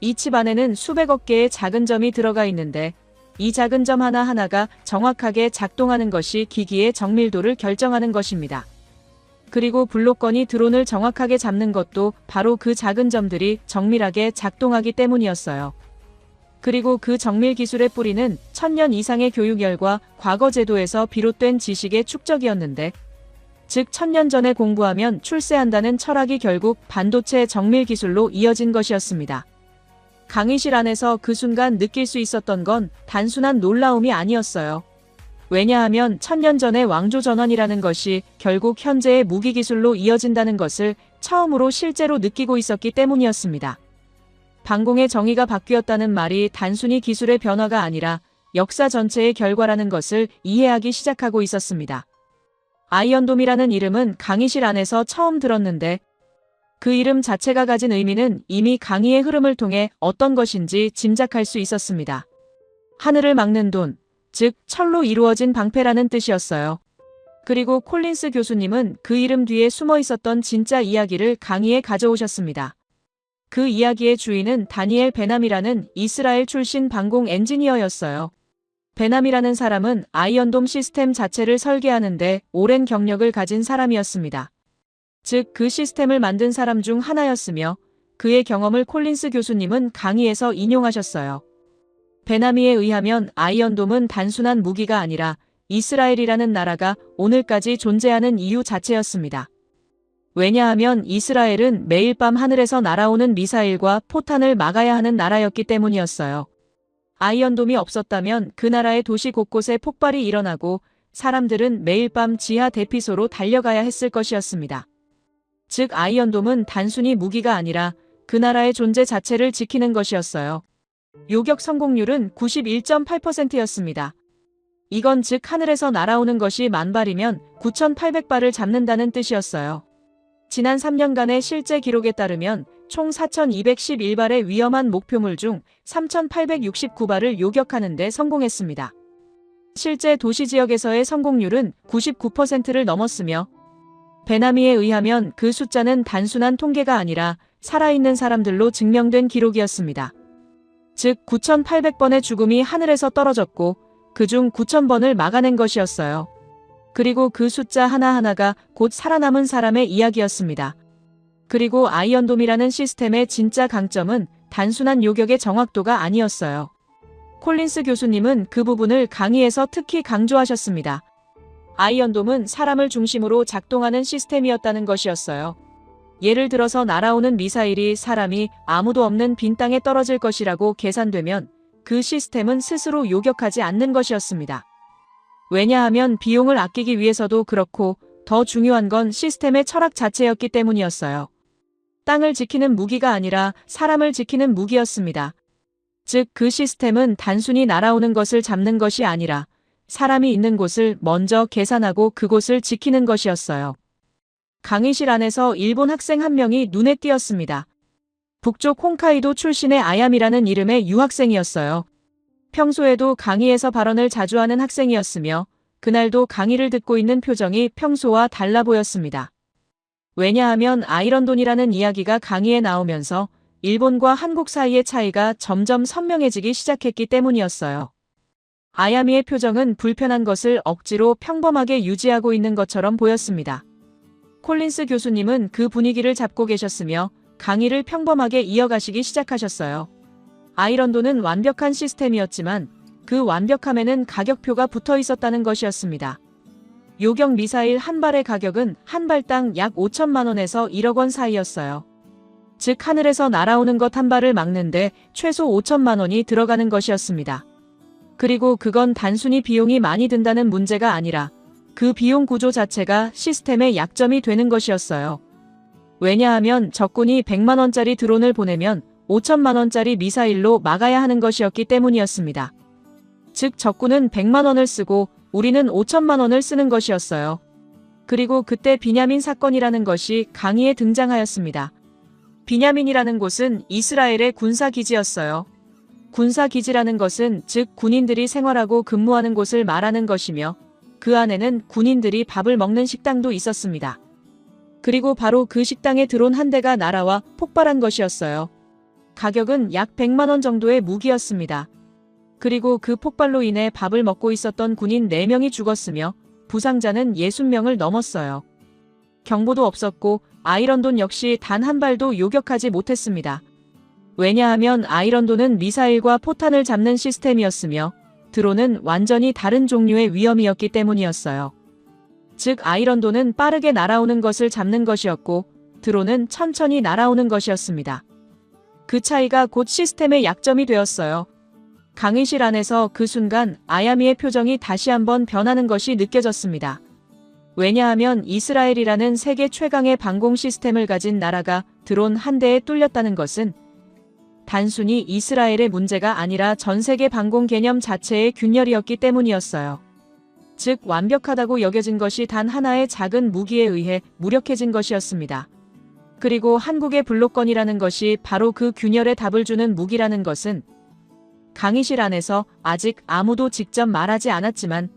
D: 이 칩 안에는 수백억 개의 작은 점이 들어가 있는데, 이 작은 점 하나하나가 정확하게 작동하는 것이 기기의 정밀도를 결정하는 것입니다. 그리고 블록건이 드론을 정확하게 잡는 것도 바로 그 작은 점들이 정밀하게 작동하기 때문이었어요. 그리고 그 정밀 기술의 뿌리는 1000년 이상의 교육열과 과거 제도에서 비롯된 지식의 축적이었는데, 즉 1000년 전에 공부하면 출세한다는 철학이 결국 반도체 정밀 기술로 이어진 것이었습니다. 강의실 안에서 그 순간 느낄 수 있었던 건 단순한 놀라움이 아니었어요. 왜냐하면 1000년 전의 왕조 전환이라는 것이 결국 현재의 무기 기술로 이어진다는 것을 처음으로 실제로 느끼고 있었기 때문이었습니다. 방공의 정의가 바뀌었다는 말이 단순히 기술의 변화가 아니라 역사 전체의 결과라는 것을 이해하기 시작하고 있었습니다. 아이언돔이라는 이름은 강의실 안에서 처음 들었는데, 그 이름 자체가 가진 의미는 이미 강의의 흐름을 통해 어떤 것인지 짐작할 수 있었습니다. 하늘을 막는 돈, 즉 철로 이루어진 방패라는 뜻이었어요. 그리고 콜린스 교수님은 그 이름 뒤에 숨어 있었던 진짜 이야기를 강의에 가져오셨습니다. 그 이야기의 주인은 다니엘 베남이라는 이스라엘 출신 방공 엔지니어였어요. 베남이라는 사람은 아이언돔 시스템 자체를 설계하는데 오랜 경력을 가진 사람이었습니다. 즉 그 시스템을 만든 사람 중 하나였으며, 그의 경험을 콜린스 교수님은 강의에서 인용하셨어요. 베나미에 의하면 아이언돔은 단순한 무기가 아니라 이스라엘이라는 나라가 오늘까지 존재하는 이유 자체였습니다. 왜냐하면 이스라엘은 매일 밤 하늘에서 날아오는 미사일과 포탄을 막아야 하는 나라였기 때문이었어요. 아이언돔이 없었다면 그 나라의 도시 곳곳에 폭발이 일어나고 사람들은 매일 밤 지하 대피소로 달려가야 했을 것이었습니다. 즉 아이언돔은 단순히 무기가 아니라 그 나라의 존재 자체를 지키는 것이었어요. 요격 성공률은 91.8%였습니다. 이건 즉 하늘에서 날아오는 것이 10,000발이면 9,800발을 잡는다는 뜻이었어요. 지난 3년간의 실제 기록에 따르면 총 4,211발의 위험한 목표물 중 3,869발을 요격하는 데 성공했습니다. 실제 도시 지역에서의 성공률은 99%를 넘었으며 베나미에 의하면 그 숫자는 단순한 통계가 아니라 살아있는 사람들로 증명된 기록이었습니다. 즉 9,800번의 죽음이 하늘에서 떨어졌고 그중 9,000번을 막아낸 것이었어요. 그리고 그 숫자 하나하나가 곧 살아남은 사람의 이야기였습니다. 그리고 아이언돔이라는 시스템의 진짜 강점은 단순한 요격의 정확도가 아니었어요. 콜린스 교수님은 그 부분을 강의에서 특히 강조하셨습니다. 아이언돔은 사람을 중심으로 작동하는 시스템이었다는 것이었어요. 예를 들어서 날아오는 미사일이 사람이 아무도 없는 빈 땅에 떨어질 것이라고 계산되면 그 시스템은 스스로 요격하지 않는 것이었습니다. 왜냐하면 비용을 아끼기 위해서도 그렇고 더 중요한 건 시스템의 철학 자체였기 때문이었어요. 땅을 지키는 무기가 아니라 사람을 지키는 무기였습니다. 즉 그 시스템은 단순히 날아오는 것을 잡는 것이 아니라 사람이 있는 곳을 먼저 계산하고 그곳을 지키는 것이었어요. 강의실 안에서 일본 학생 한 명이 눈에 띄었습니다. 북쪽 홋카이도 출신의 아얌이라는 이름의 유학생이었어요. 평소에도 강의에서 발언을 자주 하는 학생이었으며 그날도 강의를 듣고 있는 표정이 평소와 달라 보였습니다. 왜냐하면 아이런돈이라는 이야기가 강의에 나오면서 일본과 한국 사이의 차이가 점점 선명해지기 시작했기 때문이었어요. 아야미의 표정은 불편한 것을 억지로 평범하게 유지하고 있는 것처럼 보였습니다. 콜린스 교수님은 그 분위기를 잡고 계셨으며 강의를 평범하게 이어가시기 시작하셨어요. 아이런돈은 완벽한 시스템이었지만 그 완벽함에는 가격표가 붙어 있었다는 것이었습니다. 요격 미사일 한 발의 가격은 한 발당 약 5천만 원에서 1억 원 사이였어요. 즉 하늘에서 날아오는 것 한 발을 막는데 최소 5천만 원이 들어가는 것이었습니다. 그리고 그건 단순히 비용이 많이 든다는 문제가 아니라 그 비용 구조 자체가 시스템의 약점이 되는 것이었어요. 왜냐하면 적군이 100만 원짜리 드론을 보내면 5천만 원짜리 미사일로 막아야 하는 것이었기 때문이었습니다. 즉 적군은 100만 원을 쓰고 우리는 5천만 원을 쓰는 것이었어요. 그리고 그때 비냐민 사건이라는 것이 강의에 등장하였습니다. 비냐민이라는 곳은 이스라엘의 군사기지였어요. 군사기지라는 것은 즉 군인들이 생활하고 근무하는 곳을 말하는 것이며 그 안에는 군인들이 밥을 먹는 식당도 있었습니다. 그리고 바로 그 식당에 드론 한 대가 날아와 폭발한 것이었어요. 가격은 약 100만 원 정도의 무기였습니다. 그리고 그 폭발로 인해 밥을 먹고 있었던 군인 4명이 죽었으며 부상자는 60명을 넘었어요. 경보도 없었고 아이런돈 역시 단 한 발도 요격하지 못했습니다. 왜냐하면 아이런돈은 미사일과 포탄을 잡는 시스템이었으며 드론은 완전히 다른 종류의 위험이었기 때문이었어요. 즉 아이런돈은 빠르게 날아오는 것을 잡는 것이었고 드론은 천천히 날아오는 것이었습니다. 그 차이가 곧 시스템의 약점이 되었어요. 강의실 안에서 그 순간 아야미의 표정이 다시 한번 변하는 것이 느껴졌습니다. 왜냐하면 이스라엘이라는 세계 최강의 방공 시스템을 가진 나라가 드론 한 대에 뚫렸다는 것은 단순히 이스라엘의 문제가 아니라 전 세계 방공 개념 자체의 균열이었기 때문이었어요. 즉 완벽하다고 여겨진 것이 단 하나의 작은 무기에 의해 무력해진 것이었습니다. 그리고 한국의 블록건이라는 것이 바로 그 균열에 답을 주는 무기라는 것은 강의실 안에서 아직 아무도 직접 말하지 않았지만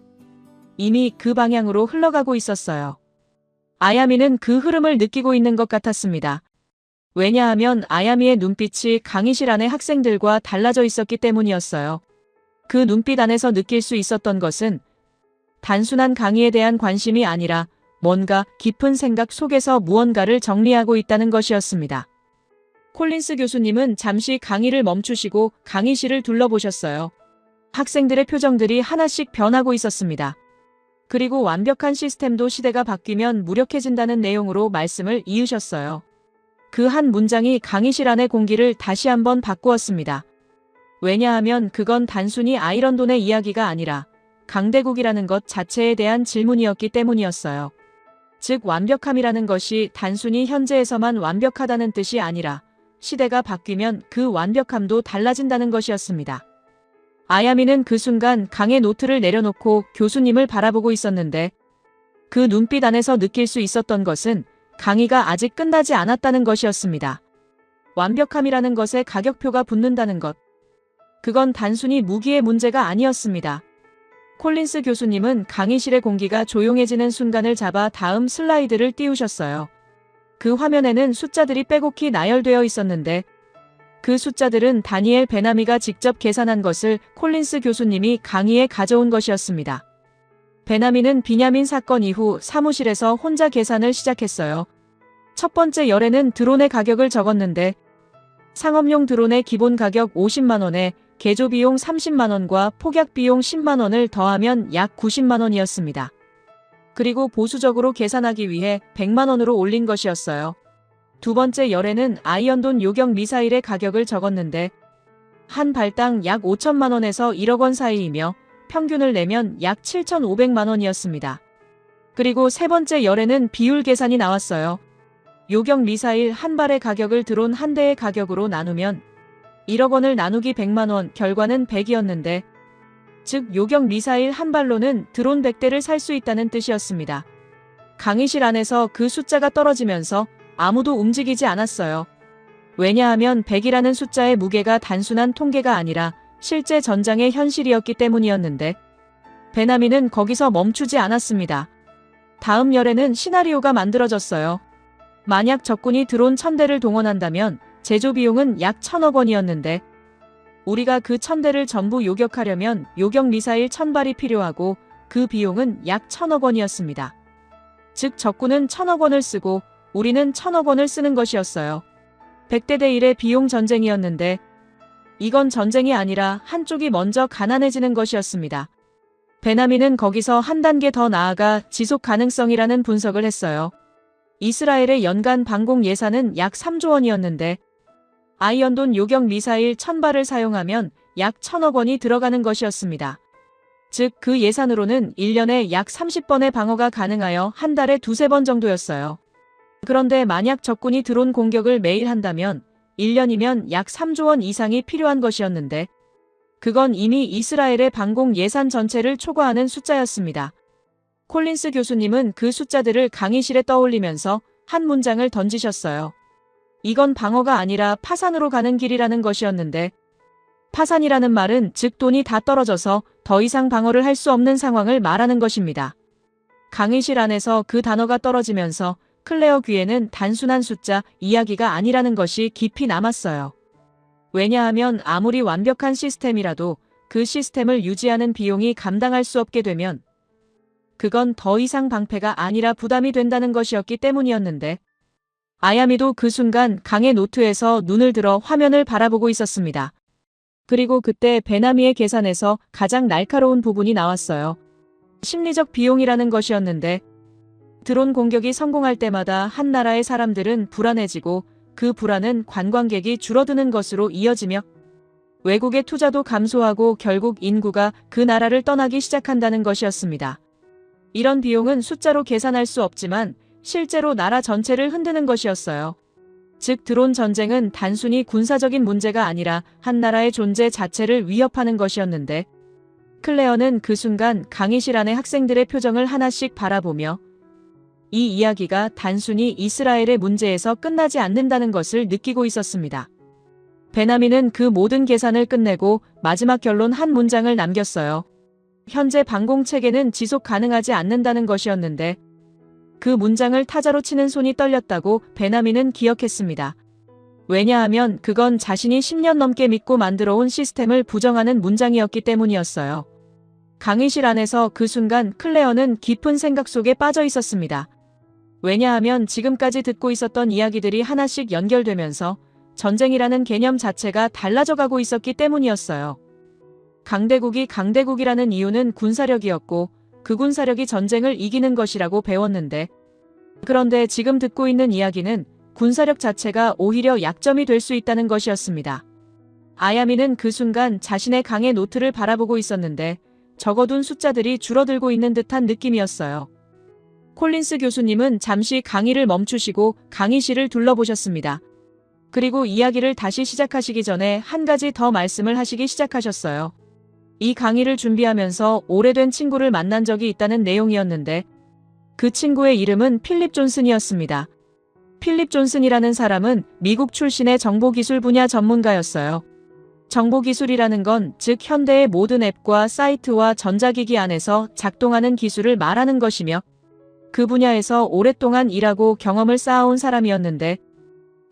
D: 이미 그 방향으로 흘러가고 있었어요. 아야미는 그 흐름을 느끼고 있는 것 같았습니다. 왜냐하면 아야미의 눈빛이 강의실 안의 학생들과 달라져 있었기 때문이었어요. 그 눈빛 안에서 느낄 수 있었던 것은 단순한 강의에 대한 관심이 아니라 뭔가 깊은 생각 속에서 무언가를 정리하고 있다는 것이었습니다. 콜린스 교수님은 잠시 강의를 멈추시고 강의실을 둘러보셨어요. 학생들의 표정들이 하나씩 변하고 있었습니다. 그리고 완벽한 시스템도 시대가 바뀌면 무력해진다는 내용으로 말씀을 이으셨어요. 그 한 문장이 강의실 안의 공기를 다시 한번 바꾸었습니다. 왜냐하면 그건 단순히 아이런돈의 이야기가 아니라 강대국이라는 것 자체에 대한 질문이었기 때문이었어요. 즉 완벽함이라는 것이 단순히 현재에서만 완벽하다는 뜻이 아니라 시대가 바뀌면 그 완벽함도 달라진다는 것이었습니다. 아야미는 그 순간 강의 노트를 내려놓고 교수님을 바라보고 있었는데 그 눈빛 안에서 느낄 수 있었던 것은 강의가 아직 끝나지 않았다는 것이었습니다. 완벽함이라는 것에 가격표가 붙는다는 것. 그건 단순히 무기의 문제가 아니었습니다. 콜린스 교수님은 강의실의 공기가 조용해지는 순간을 잡아 다음 슬라이드를 띄우셨어요. 그 화면에는 숫자들이 빼곡히 나열되어 있었는데 그 숫자들은 다니엘 베나미가 직접 계산한 것을 콜린스 교수님이 강의에 가져온 것이었습니다. 베나미는 비냐민 사건 이후 사무실에서 혼자 계산을 시작했어요. 첫 번째 열에는 드론의 가격을 적었는데 상업용 드론의 기본 가격 50만 원에 개조 비용 30만 원과 폭약 비용 10만 원을 더하면 약 90만 원이었습니다. 그리고 보수적으로 계산하기 위해 100만 원으로 올린 것이었어요. 두 번째 열에는 아이언돈 요격 미사일의 가격을 적었는데 한 발당 약 5천만 원에서 1억 원 사이이며 평균을 내면 약 7,500만 원이었습니다. 그리고 세 번째 열에는 비율 계산이 나왔어요. 요격 미사일 한 발의 가격을 드론 한 대의 가격으로 나누면 1억 원을 나누기 100만 원, 결과는 100이었는데 즉 요격 미사일 한 발로는 드론 100대를 살 수 있다는 뜻이었습니다. 강의실 안에서 그 숫자가 떨어지면서 아무도 움직이지 않았어요. 왜냐하면 100이라는 숫자의 무게가 단순한 통계가 아니라 실제 전장의 현실이었기 때문이었는데 베나미는 거기서 멈추지 않았습니다. 다음 열에는 시나리오가 만들어졌어요. 만약 적군이 드론 1000대를 동원한다면 제조 비용은 약 1000억 원이었는데 우리가 그 1000대를 전부 요격하려면 요격 미사일 1000발이 필요하고 그 비용은 약 1000억 원이었습니다. 즉 적군은 1000억 원을 쓰고 우리는 1000억 원을 쓰는 것이었어요. 100대 대 1의 비용 전쟁이었는데 이건 전쟁이 아니라 한쪽이 먼저 가난해지는 것이었습니다. 베나미는 거기서 한 단계 더 나아가 지속 가능성이라는 분석을 했어요. 이스라엘의 연간 방공 예산은 약 3조 원이었는데 아이언돈 요격 미사일 1000발을 사용하면 약 1000억 원이 들어가는 것이었습니다. 즉 그 예산으로는 1년에 약 30번의 방어가 가능하여 한 달에 두세 번 정도였어요. 그런데 만약 적군이 드론 공격을 매일 한다면 1년이면 약 3조 원 이상이 필요한 것이었는데 그건 이미 이스라엘의 방공 예산 전체를 초과하는 숫자였습니다. 콜린스 교수님은 그 숫자들을 강의실에 떠올리면서 한 문장을 던지셨어요. 이건 방어가 아니라 파산으로 가는 길이라는 것이었는데 파산이라는 말은 즉 돈이 다 떨어져서 더 이상 방어를 할 수 없는 상황을 말하는 것입니다. 강의실 안에서 그 단어가 떨어지면서 클레어 귀에는 단순한 숫자 이야기가 아니라는 것이 깊이 남았어요. 왜냐하면 아무리 완벽한 시스템이라도 그 시스템을 유지하는 비용이 감당할 수 없게 되면 그건 더 이상 방패가 아니라 부담이 된다는 것이었기 때문이었는데 아야미도 그 순간 강의 노트에서 눈을 들어 화면을 바라보고 있었습니다. 그리고 그때 베나미의 계산에서 가장 날카로운 부분이 나왔어요. 심리적 비용이라는 것이었는데 드론 공격이 성공할 때마다 한 나라의 사람들은 불안해지고 그 불안은 관광객이 줄어드는 것으로 이어지며 외국의 투자도 감소하고 결국 인구가 그 나라를 떠나기 시작한다는 것이었습니다. 이런 비용은 숫자로 계산할 수 없지만 실제로 나라 전체를 흔드는 것이었어요. 즉 드론 전쟁은 단순히 군사적인 문제가 아니라 한 나라의 존재 자체를 위협하는 것이었는데 클레어는 그 순간 강의실 안의 학생들의 표정을 하나씩 바라보며 이 이야기가 단순히 이스라엘의 문제에서 끝나지 않는다는 것을 느끼고 있었습니다. 베나미는 그 모든 계산을 끝내고 마지막 결론 한 문장을 남겼어요. 현재 방공 체계는 지속 가능하지 않는다는 것이었는데 그 문장을 타자로 치는 손이 떨렸다고 베나미는 기억했습니다. 왜냐하면 그건 자신이 10년 넘게 믿고 만들어온 시스템을 부정하는 문장이었기 때문이었어요. 강의실 안에서 그 순간 클레어는 깊은 생각 속에 빠져 있었습니다. 왜냐하면 지금까지 듣고 있었던 이야기들이 하나씩 연결되면서 전쟁이라는 개념 자체가 달라져 가고 있었기 때문이었어요. 강대국이 강대국이라는 이유는 군사력이었고 그 군사력이 전쟁을 이기는 것이라고 배웠는데 그런데 지금 듣고 있는 이야기는 군사력 자체가 오히려 약점이 될 수 있다는 것이었습니다. 아야미는 그 순간 자신의 강의 노트를 바라보고 있었는데 적어둔 숫자들이 줄어들고 있는 듯한 느낌이었어요. 콜린스 교수님은 잠시 강의를 멈추시고 강의실을 둘러보셨습니다. 그리고 이야기를 다시 시작하시기 전에 한 가지 더 말씀을 하시기 시작하셨어요. 이 강의를 준비하면서 오래된 친구를 만난 적이 있다는 내용이었는데 그 친구의 이름은 필립 존슨이었습니다. 필립 존슨이라는 사람은 미국 출신의 정보기술 분야 전문가였어요. 정보기술이라는 건 즉 현대의 모든 앱과 사이트와 전자기기 안에서 작동하는 기술을 말하는 것이며 그 분야에서 오랫동안 일하고 경험을 쌓아온 사람이었는데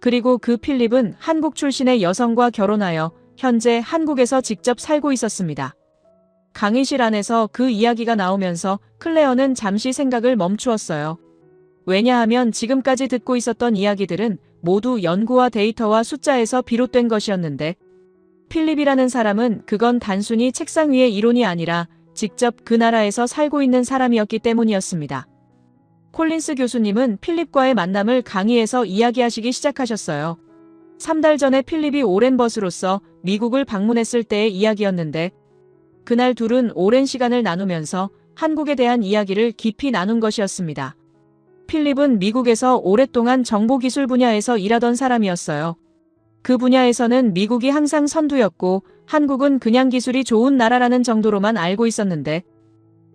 D: 그리고 그 필립은 한국 출신의 여성과 결혼하여 현재 한국에서 직접 살고 있었습니다. 강의실 안에서 그 이야기가 나오면서 클레어는 잠시 생각을 멈추었어요. 왜냐하면 지금까지 듣고 있었던 이야기들은 모두 연구와 데이터와 숫자에서 비롯된 것이었는데 필립이라는 사람은 그건 단순히 책상 위의 이론이 아니라 직접 그 나라에서 살고 있는 사람이었기 때문이었습니다. 콜린스 교수님은 필립과의 만남을 강의에서 이야기하시기 시작하셨어요. 3달 전에 필립이 오랜 벗으로서 미국을 방문했을 때의 이야기였는데 그날 둘은 오랜 시간을 나누면서 한국에 대한 이야기를 깊이 나눈 것이었습니다. 필립은 미국에서 오랫동안 정보기술 분야에서 일하던 사람이었어요. 그 분야에서는 미국이 항상 선두였고 한국은 그냥 기술이 좋은 나라라는 정도로만 알고 있었는데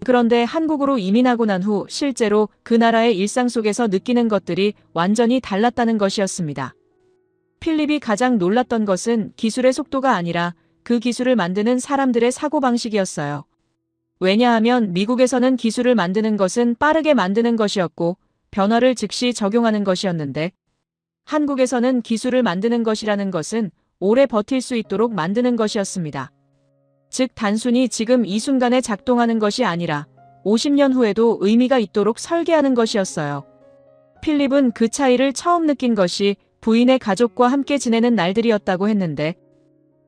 D: 그런데 한국으로 이민하고 난 후 실제로 그 나라의 일상 속에서 느끼는 것들이 완전히 달랐다는 것이었습니다. 필립이 가장 놀랐던 것은 기술의 속도가 아니라 그 기술을 만드는 사람들의 사고방식이었어요. 왜냐하면 미국에서는 기술을 만드는 것은 빠르게 만드는 것이었고 변화를 즉시 적용하는 것이었는데 한국에서는 기술을 만드는 것이라는 것은 오래 버틸 수 있도록 만드는 것이었습니다. 즉 단순히 지금 이 순간에 작동하는 것이 아니라 50년 후에도 의미가 있도록 설계하는 것이었어요. 필립은 그 차이를 처음 느낀 것이 부인의 가족과 함께 지내는 날들이었다고 했는데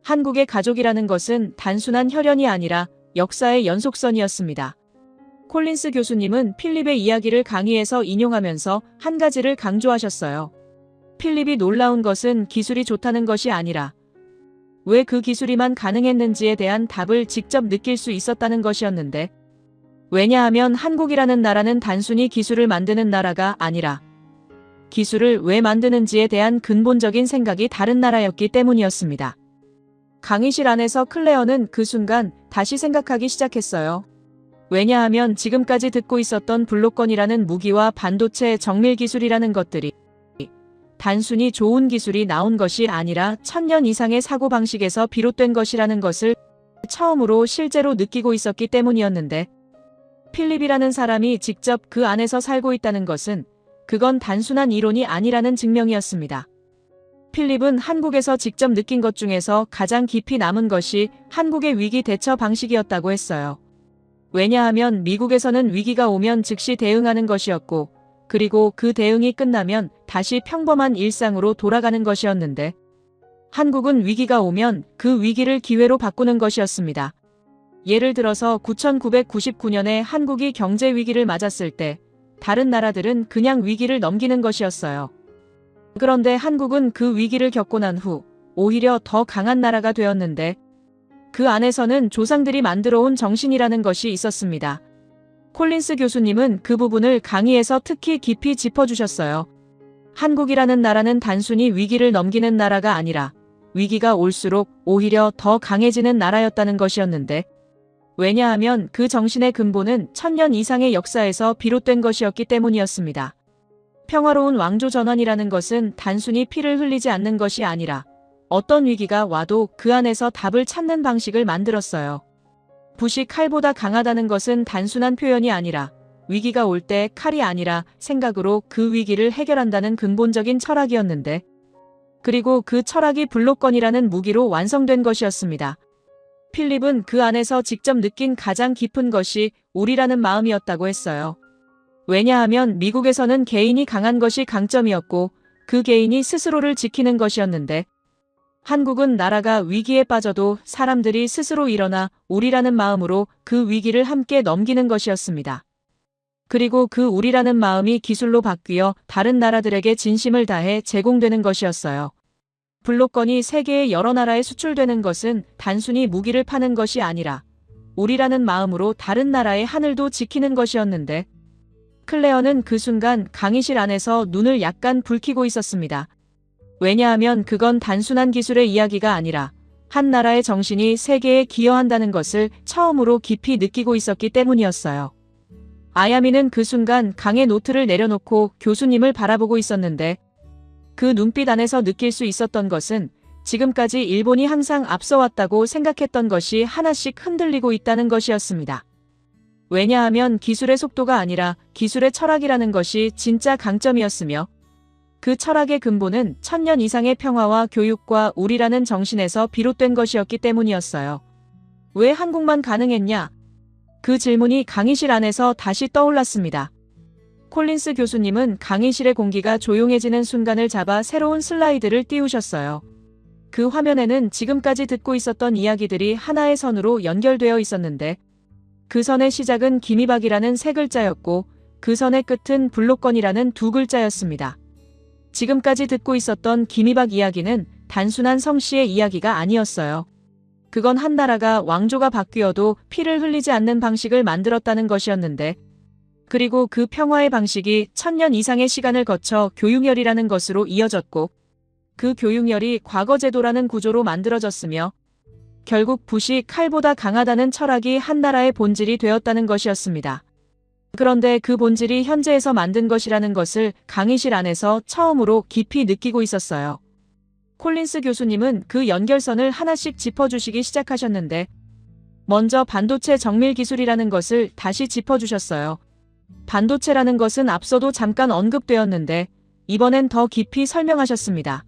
D: 한국의 가족이라는 것은 단순한 혈연이 아니라 역사의 연속선이었습니다. 콜린스 교수님은 필립의 이야기를 강의에서 인용하면서 한 가지를 강조하셨어요. 필립이 놀라운 것은 기술이 좋다는 것이 아니라 왜 그 기술이만 가능했는지에 대한 답을 직접 느낄 수 있었다는 것이었는데 왜냐하면 한국이라는 나라는 단순히 기술을 만드는 나라가 아니라 기술을 왜 만드는지에 대한 근본적인 생각이 다른 나라였기 때문이었습니다. 강의실 안에서 클레어는 그 순간 다시 생각하기 시작했어요. 왜냐하면 지금까지 듣고 있었던 블록건이라는 무기와 반도체 정밀 기술이라는 것들이 단순히 좋은 기술이 나온 것이 아니라 1000년 이상의 사고방식에서 비롯된 것이라는 것을 처음으로 실제로 느끼고 있었기 때문이었는데 필립이라는 사람이 직접 그 안에서 살고 있다는 것은 그건 단순한 이론이 아니라는 증명이었습니다. 필립은 한국에서 직접 느낀 것 중에서 가장 깊이 남은 것이 한국의 위기 대처 방식이었다고 했어요. 왜냐하면 미국에서는 위기가 오면 즉시 대응하는 것이었고 그리고 그 대응이 끝나면 다시 평범한 일상으로 돌아가는 것이었는데 한국은 위기가 오면 그 위기를 기회로 바꾸는 것이었습니다. 예를 들어서 1999년에 한국이 경제 위기를 맞았을 때 다른 나라들은 그냥 위기를 넘기는 것이었어요. 그런데 한국은 그 위기를 겪고 난 후 오히려 더 강한 나라가 되었는데 그 안에서는 조상들이 만들어온 정신이라는 것이 있었습니다. 콜린스 교수님은 그 부분을 강의에서 특히 깊이 짚어주셨어요. 한국이라는 나라는 단순히 위기를 넘기는 나라가 아니라 위기가 올수록 오히려 더 강해지는 나라였다는 것이었는데 왜냐하면 그 정신의 근본은 1000년 이상의 역사에서 비롯된 것이었기 때문이었습니다. 평화로운 왕조 전환이라는 것은 단순히 피를 흘리지 않는 것이 아니라 어떤 위기가 와도 그 안에서 답을 찾는 방식을 만들었어요. 붓이 칼보다 강하다는 것은 단순한 표현이 아니라 위기가 올 때 칼이 아니라 생각으로 그 위기를 해결한다는 근본적인 철학이었는데 그리고 그 철학이 블록건이라는 무기로 완성된 것이었습니다. 필립은 그 안에서 직접 느낀 가장 깊은 것이 우리라는 마음이었다고 했어요. 왜냐하면 미국에서는 개인이 강한 것이 강점이었고 그 개인이 스스로를 지키는 것이었는데 한국은 나라가 위기에 빠져도 사람들이 스스로 일어나 우리라는 마음으로 그 위기를 함께 넘기는 것이었습니다. 그리고 그 우리라는 마음이 기술로 바뀌어 다른 나라들에게 진심을 다해 제공되는 것이었어요. 블록건이 세계의 여러 나라에 수출되는 것은 단순히 무기를 파는 것이 아니라 우리라는 마음으로 다른 나라의 하늘도 지키는 것이었는데 클레어는 그 순간 강의실 안에서 눈을 약간 붉히고 있었습니다. 왜냐하면 그건 단순한 기술의 이야기가 아니라 한 나라의 정신이 세계에 기여한다는 것을 처음으로 깊이 느끼고 있었기 때문이었어요. 아야미는 그 순간 강의 노트를 내려놓고 교수님을 바라보고 있었는데 그 눈빛 안에서 느낄 수 있었던 것은 지금까지 일본이 항상 앞서왔다고 생각했던 것이 하나씩 흔들리고 있다는 것이었습니다. 왜냐하면 기술의 속도가 아니라 기술의 철학이라는 것이 진짜 강점이었으며 그 철학의 근본은 1000년 이상의 평화와 교육과 우리라는 정신에서 비롯된 것이었기 때문이었어요. 왜 한국만 가능했냐? 그 질문이 강의실 안에서 다시 떠올랐습니다. 콜린스 교수님은 강의실의 공기가 조용해지는 순간을 잡아 새로운 슬라이드를 띄우셨어요. 그 화면에는 지금까지 듣고 있었던 이야기들이 하나의 선으로 연결되어 있었는데 그 선의 시작은 기미박이라는 세 글자였고 그 선의 끝은 블록건이라는 두 글자였습니다. 지금까지 듣고 있었던 기미박 이야기는 단순한 성씨의 이야기가 아니었어요. 그건 한 나라가 왕조가 바뀌어도 피를 흘리지 않는 방식을 만들었다는 것이었는데 그리고 그 평화의 방식이 1000년 이상의 시간을 거쳐 교육열이라는 것으로 이어졌고 그 교육열이 과거제도라는 구조로 만들어졌으며 결국 붓이 칼보다 강하다는 철학이 한 나라의 본질이 되었다는 것이었습니다. 그런데 그 본질이 현재에서 만든 것이라는 것을 강의실 안에서 처음으로 깊이 느끼고 있었어요. 콜린스 교수님은 그 연결선을 하나씩 짚어주시기 시작하셨는데 먼저 반도체 정밀 기술이라는 것을 다시 짚어주셨어요. 반도체라는 것은 앞서도 잠깐 언급되었는데 이번엔 더 깊이 설명하셨습니다.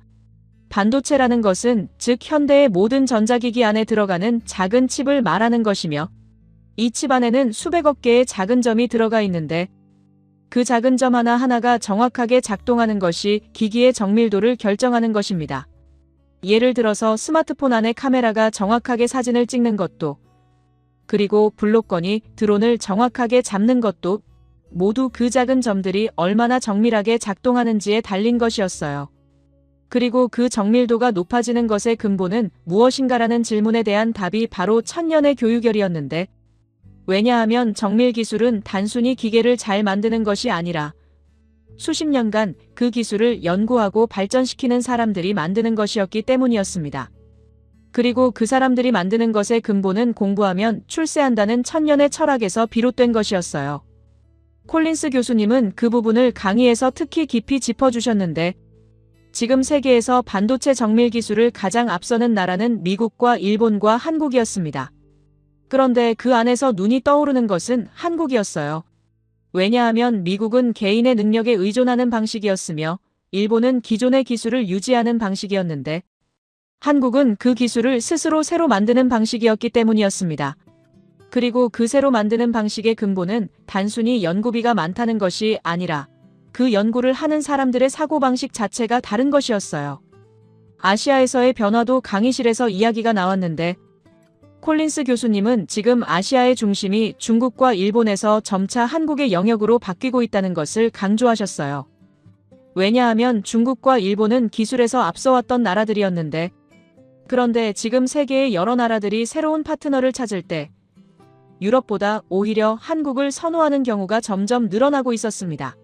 D: 반도체라는 것은 즉 현대의 모든 전자기기 안에 들어가는 작은 칩을 말하는 것이며 이 칩 안에는 수백억 개의 작은 점이 들어가 있는데 그 작은 점 하나하나가 정확하게 작동하는 것이 기기의 정밀도를 결정하는 것입니다. 예를 들어서 스마트폰 안의 카메라가 정확하게 사진을 찍는 것도 그리고 블록건이 드론을 정확하게 잡는 것도 모두 그 작은 점들이 얼마나 정밀하게 작동하는지에 달린 것이었어요. 그리고 그 정밀도가 높아지는 것의 근본은 무엇인가라는 질문에 대한 답이 바로 1000년의 교육열이었는데 왜냐하면 정밀 기술은 단순히 기계를 잘 만드는 것이 아니라 수십 년간 그 기술을 연구하고 발전시키는 사람들이 만드는 것이었기 때문이었습니다. 그리고 그 사람들이 만드는 것의 근본은 공부하면 출세한다는 1000년의 철학에서 비롯된 것이었어요. 콜린스 교수님은 그 부분을 강의에서 특히 깊이 짚어주셨는데 지금 세계에서 반도체 정밀 기술을 가장 앞서는 나라는 미국과 일본과 한국이었습니다. 그런데 그 안에서 눈이 떠오르는 것은 한국이었어요. 왜냐하면 미국은 개인의 능력에 의존하는 방식이었으며 일본은 기존의 기술을 유지하는 방식이었는데 한국은 그 기술을 스스로 새로 만드는 방식이었기 때문이었습니다. 그리고 그 새로 만드는 방식의 근본은 단순히 연구비가 많다는 것이 아니라 그 연구를 하는 사람들의 사고방식 자체가 다른 것이었어요. 아시아에서의 변화도 강의실에서 이야기가 나왔는데 콜린스 교수님은 지금 아시아의 중심이 중국과 일본에서 점차 한국의 영역으로 바뀌고 있다는 것을 강조하셨어요. 왜냐하면 중국과 일본은 기술에서 앞서왔던 나라들이었는데 그런데 지금 세계의 여러 나라들이 새로운 파트너를 찾을 때 유럽보다 오히려 한국을 선호하는 경우가 점점 늘어나고 있었습니다.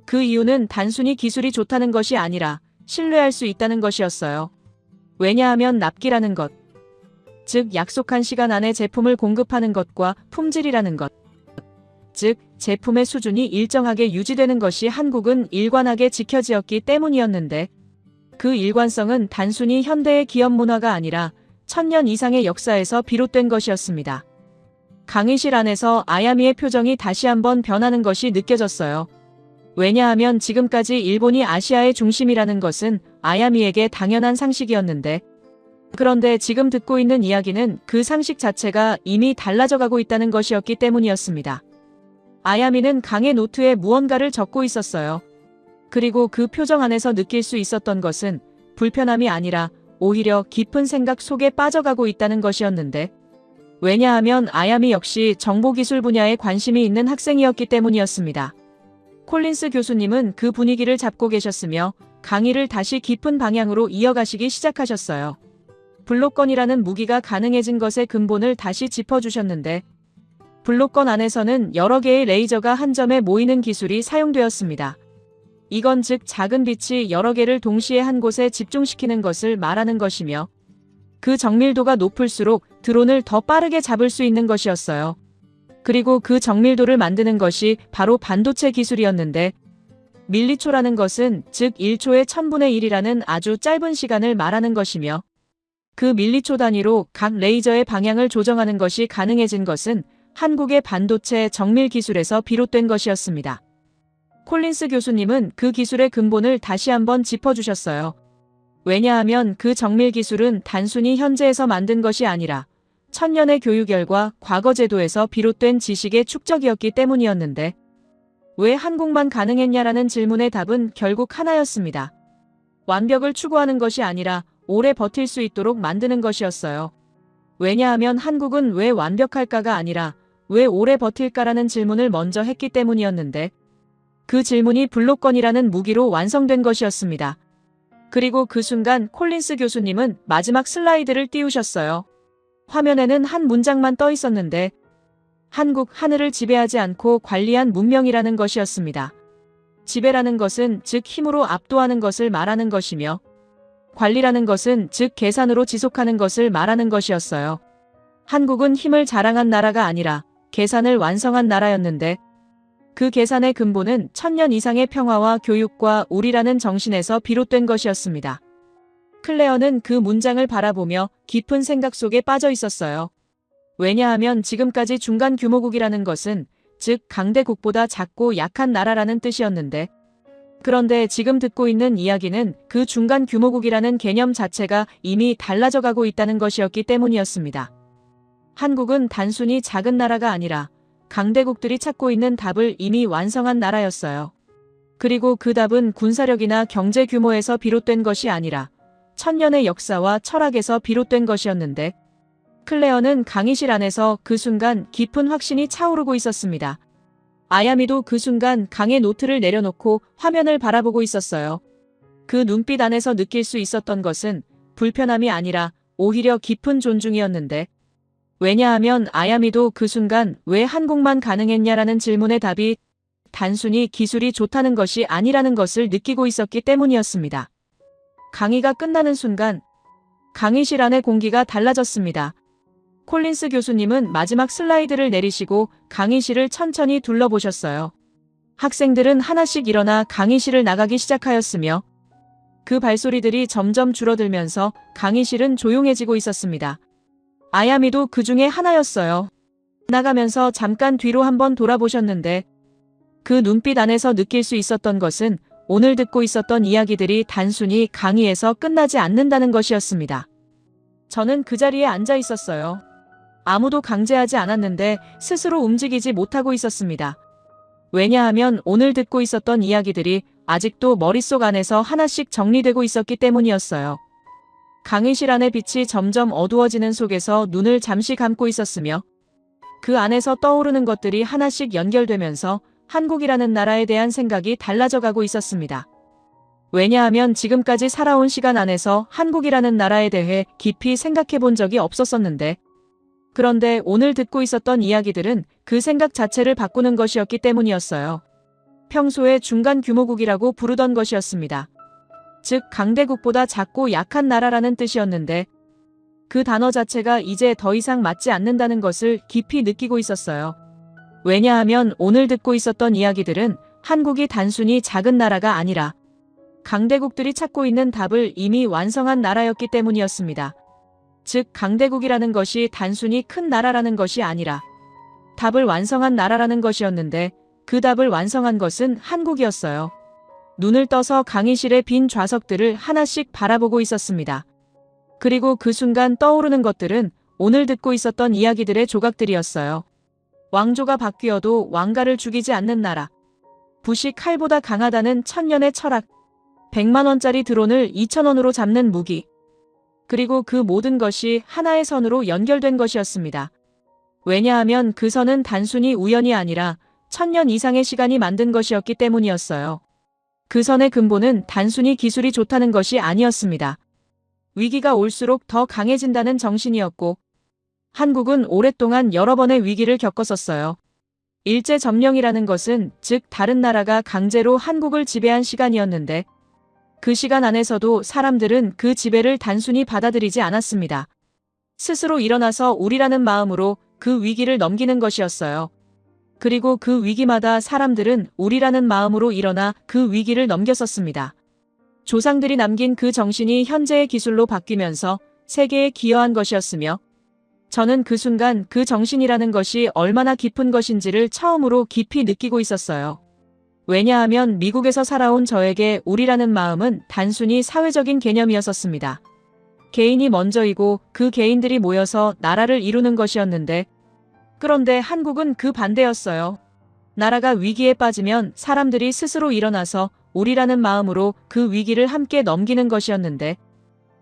D: 그 이유는 단순히 기술이 좋다는 것이 아니라 신뢰할 수 있다는 것이었어요. 왜냐하면 납기라는 것, 즉 약속한 시간 안에 제품을 공급하는 것과 품질이라는 것, 즉 제품의 수준이 일정하게 유지되는 것이 한국은 일관하게 지켜지었기 때문이었는데 그 일관성은 단순히 현대의 기업 문화가 아니라 1000년 이상의 역사에서 비롯된 것이었습니다. 강의실 안에서 아야미의 표정이 다시 한번 변하는 것이 느껴졌어요. 왜냐하면 지금까지 일본이 아시아의 중심이라는 것은 아야미에게 당연한 상식이었는데 그런데 지금 듣고 있는 이야기는 그 상식 자체가 이미 달라져가고 있다는 것이었기 때문이었습니다. 아야미는 강의 노트에 무언가를 적고 있었어요. 그리고 그 표정 안에서 느낄 수 있었던 것은 불편함이 아니라 오히려 깊은 생각 속에 빠져가고 있다는 것이었는데 왜냐하면 아야미 역시 정보기술 분야에 관심이 있는 학생이었기 때문이었습니다. 콜린스 교수님은 그 분위기를 잡고 계셨으며 강의를 다시 깊은 방향으로 이어가시기 시작하셨어요. 블록건이라는 무기가 가능해진 것의 근본을 다시 짚어주셨는데 블록건 안에서는 여러 개의 레이저가 한 점에 모이는 기술이 사용되었습니다. 이건 즉 작은 빛이 여러 개를 동시에 한 곳에 집중시키는 것을 말하는 것이며 그 정밀도가 높을수록 드론을 더 빠르게 잡을 수 있는 것이었어요. 그리고 그 정밀도를 만드는 것이 바로 반도체 기술이었는데, 밀리초라는 것은 즉 1초의 1000분의 1이라는 아주 짧은 시간을 말하는 것이며, 그 밀리초 단위로 각 레이저의 방향을 조정하는 것이 가능해진 것은 한국의 반도체 정밀 기술에서 비롯된 것이었습니다. 콜린스 교수님은 그 기술의 근본을 다시 한번 짚어주셨어요. 왜냐하면 그 정밀 기술은 단순히 현재에서 만든 것이 아니라 천년의 교육열과 과거 제도에서 비롯된 지식의 축적이었기 때문이었는데, 왜 한국만 가능했냐라는 질문의 답은 결국 하나였습니다. 완벽을 추구하는 것이 아니라 오래 버틸 수 있도록 만드는 것이었어요. 왜냐하면 한국은 왜 완벽할까가 아니라 왜 오래 버틸까라는 질문을 먼저 했기 때문이었는데, 그 질문이 블록건이라는 무기로 완성된 것이었습니다. 그리고 그 순간 콜린스 교수님은 마지막 슬라이드를 띄우셨어요. 화면에는 한 문장만 떠 있었는데, 한국 하늘을 지배하지 않고 관리한 문명이라는 것이었습니다. 지배라는 것은 즉 힘으로 압도하는 것을 말하는 것이며, 관리라는 것은 즉 계산으로 지속하는 것을 말하는 것이었어요. 한국은 힘을 자랑한 나라가 아니라 계산을 완성한 나라였는데, 그 계산의 근본은 1000년 이상의 평화와 교육과 우리라는 정신에서 비롯된 것이었습니다. 클레어는 그 문장을 바라보며 깊은 생각 속에 빠져 있었어요. 왜냐하면 지금까지 중간 규모국이라는 것은 즉 강대국보다 작고 약한 나라라는 뜻이었는데, 그런데 지금 듣고 있는 이야기는 그 중간 규모국이라는 개념 자체가 이미 달라져 가고 있다는 것이었기 때문이었습니다. 한국은 단순히 작은 나라가 아니라 강대국들이 찾고 있는 답을 이미 완성한 나라였어요. 그리고 그 답은 군사력이나 경제 규모에서 비롯된 것이 아니라 1000년의 역사와 철학에서 비롯된 것이었는데, 클레어는 강의실 안에서 그 순간 깊은 확신이 차오르고 있었습니다. 아야미도 그 순간 강의 노트를 내려놓고 화면을 바라보고 있었어요. 그 눈빛 안에서 느낄 수 있었던 것은 불편함이 아니라 오히려 깊은 존중이었는데, 왜냐하면 아야미도 그 순간 왜 한국만 가능했냐라는 질문의 답이 단순히 기술이 좋다는 것이 아니라는 것을 느끼고 있었기 때문이었습니다. 강의가 끝나는 순간 강의실 안의 공기가 달라졌습니다. 콜린스 교수님은 마지막 슬라이드를 내리시고 강의실을 천천히 둘러보셨어요. 학생들은 하나씩 일어나 강의실을 나가기 시작하였으며, 그 발소리들이 점점 줄어들면서 강의실은 조용해지고 있었습니다. 아야미도 그 중에 하나였어요. 나가면서 잠깐 뒤로 한번 돌아보셨는데, 그 눈빛 안에서 느낄 수 있었던 것은 오늘 듣고 있었던 이야기들이 단순히 강의에서 끝나지 않는다는 것이었습니다. 저는 그 자리에 앉아 있었어요. 아무도 강제하지 않았는데 스스로 움직이지 못하고 있었습니다. 왜냐하면 오늘 듣고 있었던 이야기들이 아직도 머릿속 안에서 하나씩 정리되고 있었기 때문이었어요. 강의실 안의 빛이 점점 어두워지는 속에서 눈을 잠시 감고 있었으며, 그 안에서 떠오르는 것들이 하나씩 연결되면서 한국이라는 나라에 대한 생각이 달라져 가고 있었습니다. 왜냐하면 지금까지 살아온 시간 안에서 한국이라는 나라에 대해 깊이 생각해 본 적이 없었었는데, 그런데 오늘 듣고 있었던 이야기들은 그 생각 자체를 바꾸는 것이었기 때문이었어요. 평소에 중간 규모국이라고 부르던 것이었습니다. 즉 강대국보다 작고 약한 나라라는 뜻이었는데, 그 단어 자체가 이제 더 이상 맞지 않는다는 것을 깊이 느끼고 있었어요. 왜냐하면 오늘 듣고 있었던 이야기들은 한국이 단순히 작은 나라가 아니라 강대국들이 찾고 있는 답을 이미 완성한 나라였기 때문이었습니다. 즉 강대국이라는 것이 단순히 큰 나라라는 것이 아니라 답을 완성한 나라라는 것이었는데, 그 답을 완성한 것은 한국이었어요. 눈을 떠서 강의실의 빈 좌석들을 하나씩 바라보고 있었습니다. 그리고 그 순간 떠오르는 것들은 오늘 듣고 있었던 이야기들의 조각들이었어요. 왕조가 바뀌어도 왕가를 죽이지 않는 나라. 붓이 칼보다 강하다는 1000년의 철학. 100만원짜리 드론을 2000원으로 잡는 무기. 그리고 그 모든 것이 하나의 선으로 연결된 것이었습니다. 왜냐하면 그 선은 단순히 우연이 아니라 1000년 이상의 시간이 만든 것이었기 때문이었어요. 그 선의 근본은 단순히 기술이 좋다는 것이 아니었습니다. 위기가 올수록 더 강해진다는 정신이었고, 한국은 오랫동안 여러 번의 위기를 겪었었어요. 일제 점령이라는 것은 즉 다른 나라가 강제로 한국을 지배한 시간이었는데, 그 시간 안에서도 사람들은 그 지배를 단순히 받아들이지 않았습니다. 스스로 일어나서 우리라는 마음으로 그 위기를 넘기는 것이었어요. 그리고 그 위기마다 사람들은 우리라는 마음으로 일어나 그 위기를 넘겼었습니다. 조상들이 남긴 그 정신이 현재의 기술로 바뀌면서 세계에 기여한 것이었으며, 저는 그 순간 그 정신이라는 것이 얼마나 깊은 것인지를 처음으로 깊이 느끼고 있었어요. 왜냐하면 미국에서 살아온 저에게 우리라는 마음은 단순히 사회적인 개념이었었습니다. 개인이 먼저이고 그 개인들이 모여서 나라를 이루는 것이었는데, 그런데 한국은 그 반대였어요. 나라가 위기에 빠지면 사람들이 스스로 일어나서 우리라는 마음으로 그 위기를 함께 넘기는 것이었는데,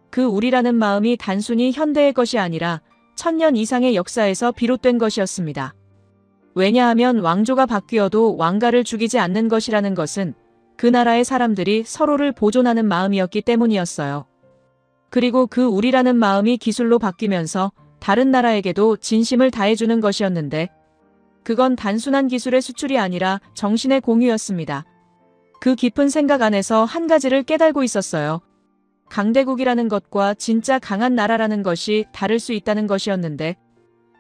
D: 그 우리라는 마음이 단순히 현대의 것이 아니라 1000년 이상의 역사에서 비롯된 것이었습니다. 왜냐하면 왕조가 바뀌어도 왕가를 죽이지 않는 것이라는 것은 그 나라의 사람들이 서로를 보존하는 마음이었기 때문이었어요. 그리고 그 우리라는 마음이 기술로 바뀌면서 다른 나라에게도 진심을 다해주는 것이었는데, 그건 단순한 기술의 수출이 아니라 정신의 공유였습니다. 그 깊은 생각 안에서 한 가지를 깨달고 있었어요. 강대국이라는 것과 진짜 강한 나라라는 것이 다를 수 있다는 것이었는데,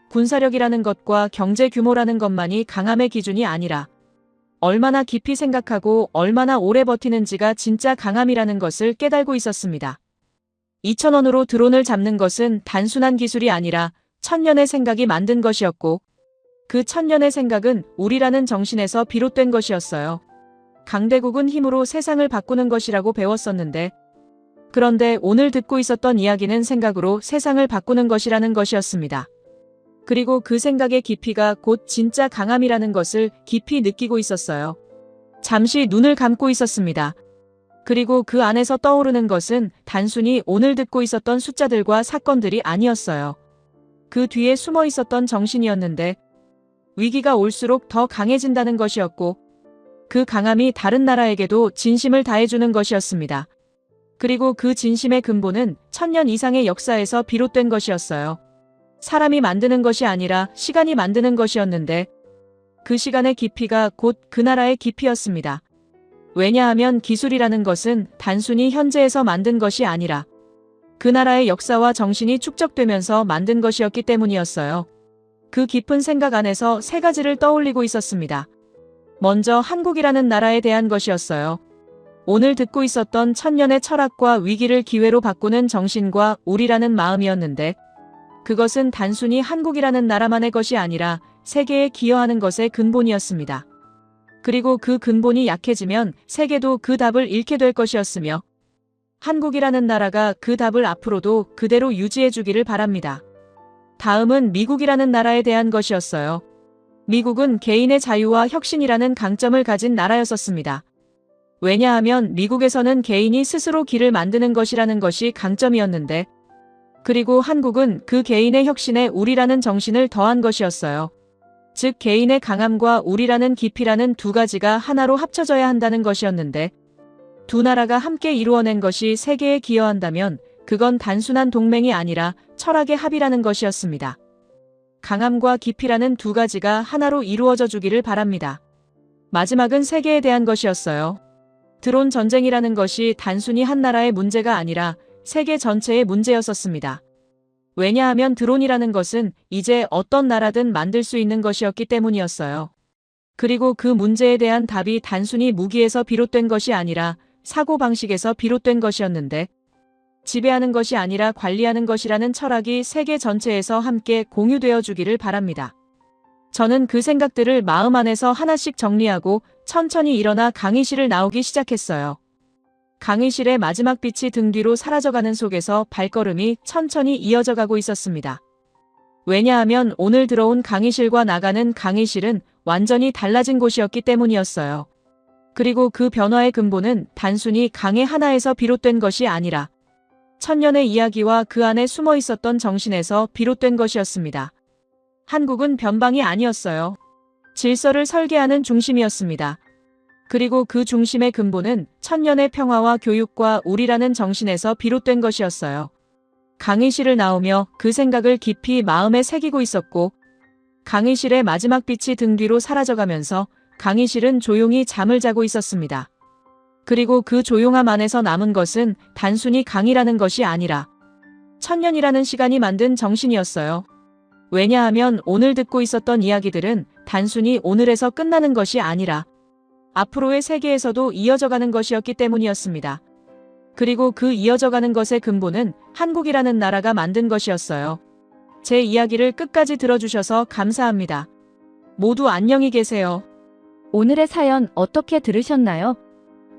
D: 군사력이라는 것과 경제 규모라는 것만이 강함의 기준이 아니라 얼마나 깊이 생각하고 얼마나 오래 버티는지가 진짜 강함이라는 것을 깨달고 있었습니다. 2000원으로 드론을 잡는 것은 단순한 기술이 아니라 1000년의 생각이 만든 것이었고, 그 1000년의 생각은 우리라는 정신에서 비롯된 것이었어요. 강대국은 힘으로 세상을 바꾸는 것이라고 배웠었는데, 그런데 오늘 듣고 있었던 이야기는 생각으로 세상을 바꾸는 것이라는 것이었습니다. 그리고 그 생각의 깊이가 곧 진짜 강함이라는 것을 깊이 느끼고 있었어요. 잠시 눈을 감고 있었습니다. 그리고 그 안에서 떠오르는 것은 단순히 오늘 듣고 있었던 숫자들과 사건들이 아니었어요. 그 뒤에 숨어 있었던 정신이었는데, 위기가 올수록 더 강해진다는 것이었고, 그 강함이 다른 나라에게도 진심을 다해주는 것이었습니다. 그리고 그 진심의 근본은 1000년 이상의 역사에서 비롯된 것이었어요. 사람이 만드는 것이 아니라 시간이 만드는 것이었는데, 그 시간의 깊이가 곧 그 나라의 깊이였습니다. 왜냐하면 기술이라는 것은 단순히 현재에서 만든 것이 아니라 그 나라의 역사와 정신이 축적되면서 만든 것이었기 때문이었어요. 그 깊은 생각 안에서 세 가지를 떠올리고 있었습니다. 먼저 한국이라는 나라에 대한 것이었어요. 오늘 듣고 있었던 1000년의 철학과 위기를 기회로 바꾸는 정신과 우리라는 마음이었는데, 그것은 단순히 한국이라는 나라만의 것이 아니라 세계에 기여하는 것의 근본이었습니다. 그리고 그 근본이 약해지면 세계도 그 답을 잃게 될 것이었으며, 한국이라는 나라가 그 답을 앞으로도 그대로 유지해 주기를 바랍니다. 다음은 미국이라는 나라에 대한 것이었어요. 미국은 개인의 자유와 혁신이라는 강점을 가진 나라였었습니다. 왜냐하면 미국에서는 개인이 스스로 길을 만드는 것이라는 것이 강점이었는데, 그리고 한국은 그 개인의 혁신에 우리라는 정신을 더한 것이었어요. 즉 개인의 강함과 우리라는 깊이라는 두 가지가 하나로 합쳐져야 한다는 것이었는데, 두 나라가 함께 이루어낸 것이 세계에 기여한다면 그건 단순한 동맹이 아니라 철학의 합이라는 것이었습니다. 강함과 깊이라는 두 가지가 하나로 이루어져 주기를 바랍니다. 마지막은 세계에 대한 것이었어요. 드론 전쟁이라는 것이 단순히 한 나라의 문제가 아니라 세계 전체의 문제였었습니다. 왜냐하면 드론이라는 것은 이제 어떤 나라든 만들 수 있는 것이었기 때문이었어요. 그리고 그 문제에 대한 답이 단순히 무기에서 비롯된 것이 아니라 사고방식에서 비롯된 것이었는데, 지배하는 것이 아니라 관리하는 것이라는 철학이 세계 전체에서 함께 공유되어 주기를 바랍니다. 저는 그 생각들을 마음 안에서 하나씩 정리하고 천천히 일어나 강의실을 나오기 시작했어요. 강의실의 마지막 빛이 등 뒤로 사라져가는 속에서 발걸음이 천천히 이어져 가고 있었습니다. 왜냐하면 오늘 들어온 강의실과 나가는 강의실은 완전히 달라진 곳이었기 때문이었어요. 그리고 그 변화의 근본은 단순히 강의 하나에서 비롯된 것이 아니라 1000년의 이야기와 그 안에 숨어 있었던 정신에서 비롯된 것이었습니다. 한국은 변방이 아니었어요. 질서를 설계하는 중심이었습니다. 그리고 그 중심의 근본은 1000년의 평화와 교육과 우리라는 정신에서 비롯된 것이었어요. 강의실을 나오며 그 생각을 깊이 마음에 새기고 있었고, 강의실의 마지막 빛이 등 뒤로 사라져가면서 강의실은 조용히 잠을 자고 있었습니다. 그리고 그 조용함 안에서 남은 것은 단순히 강이라는 것이 아니라 천년이라는 시간이 만든 정신이었어요. 왜냐하면 오늘 듣고 있었던 이야기들은 단순히 오늘에서 끝나는 것이 아니라 앞으로의 세계에서도 이어져가는 것이었기 때문이었습니다. 그리고 그 이어져가는 것의 근본은 한국이라는 나라가 만든 것이었어요. 제 이야기를 끝까지 들어주셔서 감사합니다. 모두 안녕히 계세요.
C: 오늘의 사연 어떻게 들으셨나요?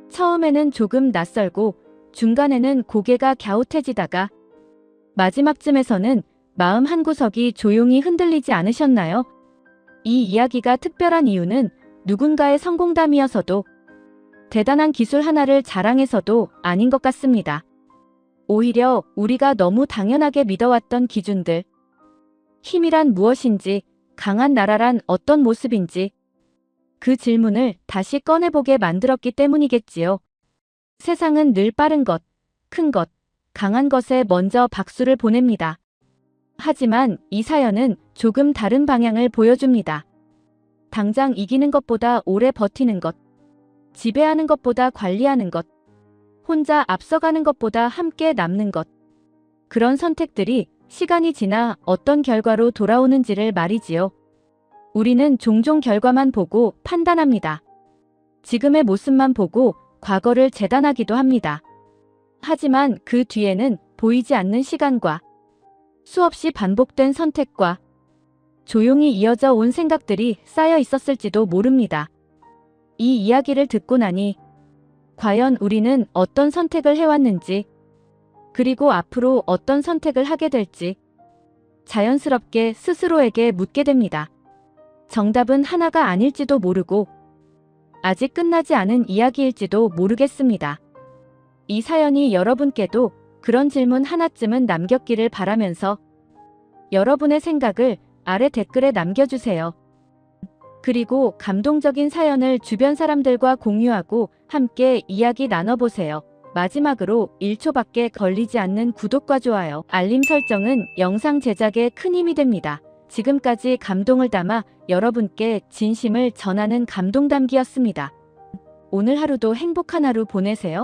C: 처음에는 조금 낯설고 중간에는 고개가 갸웃해지다가 마지막쯤에서는 마음 한구석이 조용히 흔들리지 않으셨나요? 이 이야기가 특별한 이유는 누군가의 성공담이어서도 대단한 기술 하나를 자랑해서도 아닌 것 같습니다. 오히려 우리가 너무 당연하게 믿어왔던 기준들, 힘이란 무엇인지, 강한 나라란 어떤 모습인지, 그 질문을 다시 꺼내보게 만들었기 때문이겠지요. 세상은 늘 빠른 것, 큰 것, 강한 것에 먼저 박수를 보냅니다. 하지만 이 사연은 조금 다른 방향을 보여줍니다. 당장 이기는 것보다 오래 버티는 것, 지배하는 것보다 관리하는 것, 혼자 앞서가는 것보다 함께 남는 것. 그런 선택들이 시간이 지나 어떤 결과로 돌아오는지를 말이지요. 우리는 종종 결과만 보고 판단합니다. 지금의 모습만 보고 과거를 재단하기도 합니다. 하지만 그 뒤에는 보이지 않는 시간과 수없이 반복된 선택과 조용히 이어져 온 생각들이 쌓여 있었을지도 모릅니다. 이 이야기를 듣고 나니 과연 우리는 어떤 선택을 해왔는지, 그리고 앞으로 어떤 선택을 하게 될지 자연스럽게 스스로에게 묻게 됩니다. 정답은 하나가 아닐지도 모르고 아직 끝나지 않은 이야기일지도 모르겠습니다. 이 사연이 여러분께도 그런 질문 하나쯤은 남겼기를 바라면서 여러분의 생각을 아래 댓글에 남겨주세요. 그리고 감동적인 사연을 주변 사람들과 공유하고 함께 이야기 나눠보세요. 마지막으로 1초밖에 걸리지 않는 구독과 좋아요, 알림 설정은 영상 제작에 큰 힘이 됩니다. 지금까지 감동을 담아 여러분께 진심을 전하는 감동담기였습니다. 오늘 하루도 행복한 하루 보내세요.